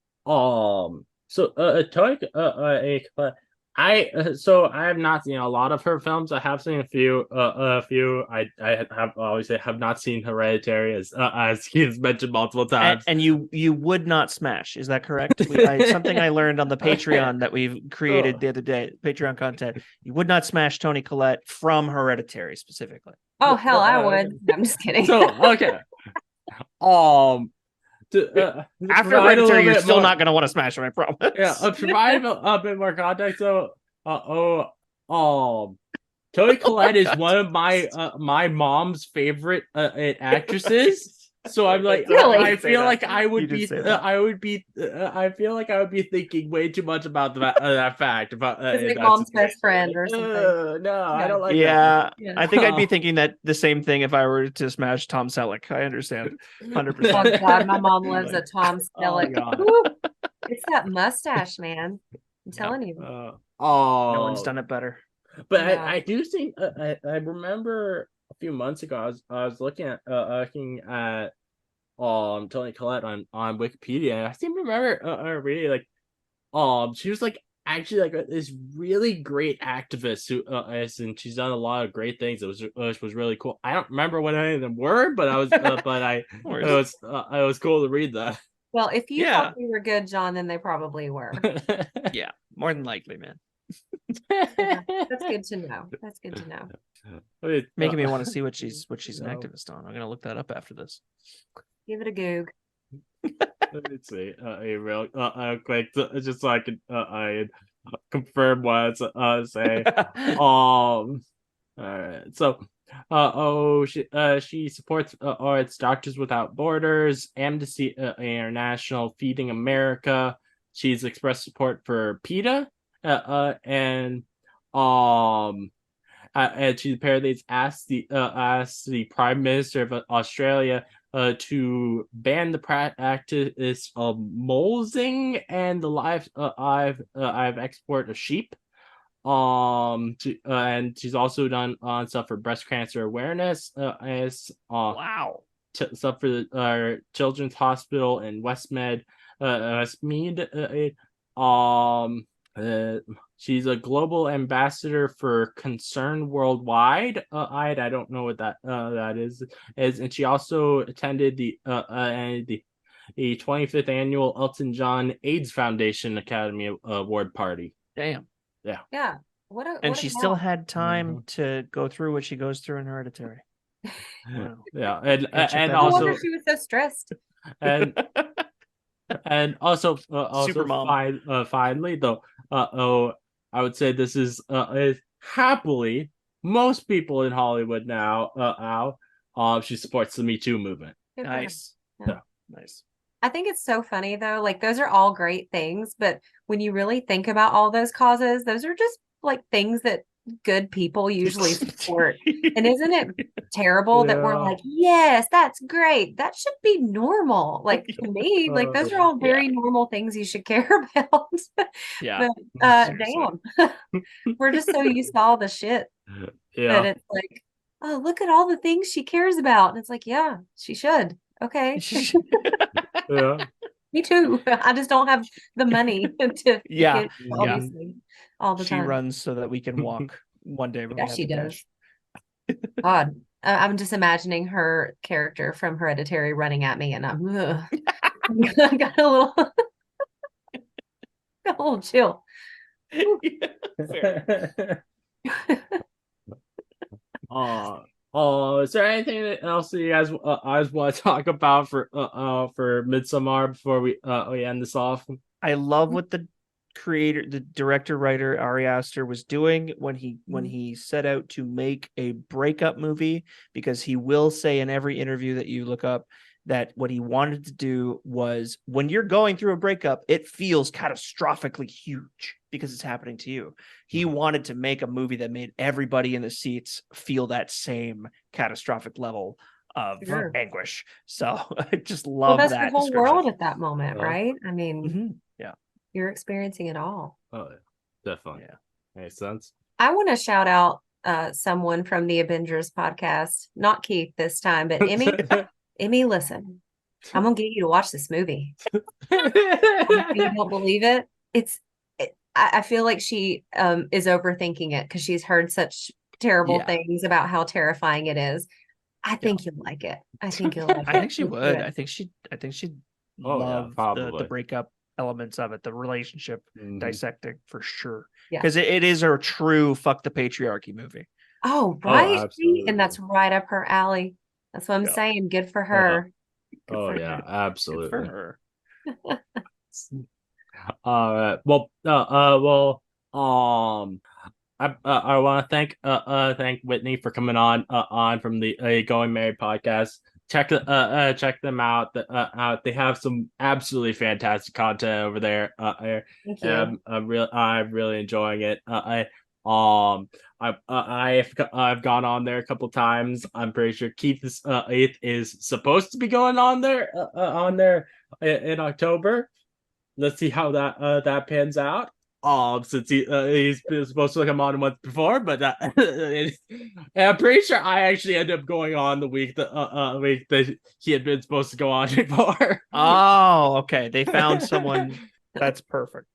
So I have not seen a lot of her films. I have seen a few. I have obviously have not seen Hereditary as he's mentioned multiple times. And you would not smash. Is that correct? Something I learned on the Patreon that we've created the other day. Patreon content. You would not smash Toni Collette from Hereditary specifically. Oh hell, I would. I'm just kidding. So okay. After Hereditary, you're still not going to want to smash them, I promise. Yeah, provide a bit more context. So, Toni Collette is one of my mom's favorite actresses. So I'm like, really? I feel like I would be thinking way too much about that fact about like mom's best friend or something. No, I don't like. Yeah, I think I'd be thinking that the same thing if I were to smash Tom Selleck. I understand, 100%. Oh God, my mom loves a Tom Selleck. It's that mustache, man. I'm telling you. No one's done it better. But I do think I remember a few months ago I was looking at Toni Collette on Wikipedia, and I seem to remember reading like she was like actually like this really great activist who and she's done a lot of great things. It was really cool. I don't remember what any of them were, but I was it was cool to read that. Well, if you thought they were good, John, then they probably were. Yeah, more than likely, man. That's good to know. That's good to know. Making me want to see what she's an activist on. I'm gonna look that up after this. Give it a goog. Let's see. A real quick, just so I can confirm what I was say. All right. So, she supports it's Doctors Without Borders, Amnesty International, Feeding America. She's expressed support for PETA, and she apparently asked the Prime Minister of Australia to ban the practice of molesting and the live export of sheep. And she's also done stuff for breast cancer awareness. Wow. Stuff for the Children's Hospital in Westmead. She's a global ambassador for Concern Worldwide. I don't know what that is, and she also attended the 25th annual Elton John AIDS Foundation Academy Award party. Damn. Yeah. And she still had time to go through what she goes through in Hereditary. Wow. Yeah, and no also wonder she was so stressed. and also Super mom. Finally though, I would say this is happily most people in Hollywood now she supports the Me Too movement. Nice. Yeah. Nice. I think it's so funny though, like those are all great things, but when you really think about all those causes, those are just like things that good people usually support. And isn't it terrible that we're like, yes, that's great. That should be normal. Like to me, like those are all very normal things you should care about. Yeah. But damn, we're just so used to all the shit that it's like, oh, look at all the things she cares about. And it's like, yeah, she should. Okay. Yeah. Me too. I just don't have the money to obviously all the time. She runs so that we can walk one day. Yeah, she does. God, I'm just imagining her character from Hereditary running at me, and I got a little chill. Is there anything else that you guys want to talk about for Midsommar before we end this off? I love what the director, writer Ari Aster was doing when he set out to make a breakup movie, because he will say in every interview that you look up that what he wanted to do was, when you're going through a breakup, it feels catastrophically huge because it's happening to you. He wanted to make a movie that made everybody in the seats feel that same catastrophic level of anguish. So I just love that. That's the whole world at that moment, right? I mean, you're experiencing it all. Oh, definitely. Yeah, makes sense. I want to shout out someone from the Abingers podcast, not Keith this time, but Emmy. Emmy, listen, I'm gonna get you to watch this movie. You don't believe it? I feel like she is overthinking it because she's heard such terrible things about how terrifying it is. I think you'll like it. I think you'll like it. I think she would. I think she'd love the breakup elements of it, the relationship dissecting for sure. Because it is a true fuck the patriarchy movie. Oh, right. And that's right up her alley. That's what I'm saying. Good for her. Absolutely. Good for her. I want to thank Whitney for coming on from the Going Married podcast. Check them out. They have some absolutely fantastic content over there. Thank you. I'm really enjoying it. I've gone on there a couple times. I'm pretty sure Keith is supposed to be going on there in October. Let's see how that pans out. Since he's been supposed to come on once before, but I'm pretty sure I actually ended up going on the week that he had been supposed to go on before. Oh, okay. They found someone. That's perfect.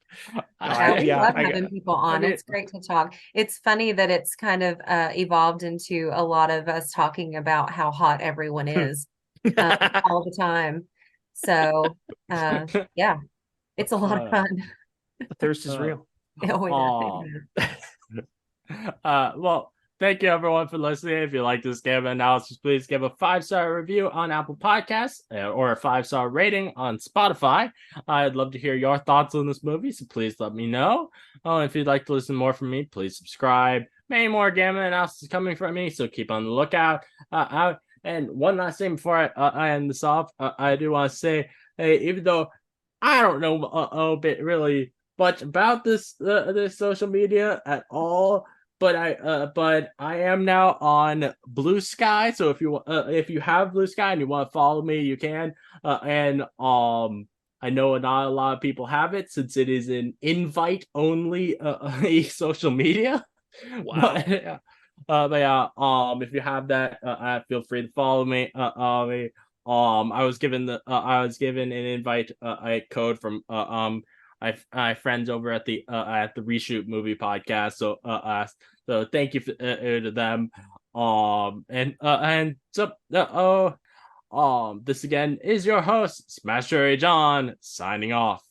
I love having people on. It's great to talk. It's funny that it's kind of evolved into a lot of us talking about how hot everyone is all the time. So yeah, it's a lot of fun. The thirst is real. Well, thank you everyone for listening. If you like this game analysis, please give a 5-star review on Apple Podcasts or a 5-star rating on Spotify. I'd love to hear your thoughts on this movie, so please let me know. If you'd like to listen more from me, please subscribe. Many more game analysis coming from me, so keep on the lookout. And one last thing before I end this off, I do want to say, hey, even though I don't know a bit really much about this social media at all, but I am now on Blue Sky. So if you have Blue Sky and you want to follow me, you can. And I know not a lot of people have it since it is an invite only social media. Wow. But yeah, if you have that, feel free to follow me. I was given an invite a code from I friends over at the Reshoot Movie Podcast. So thank you to them. This again is your host, Smash Cherry John, signing off.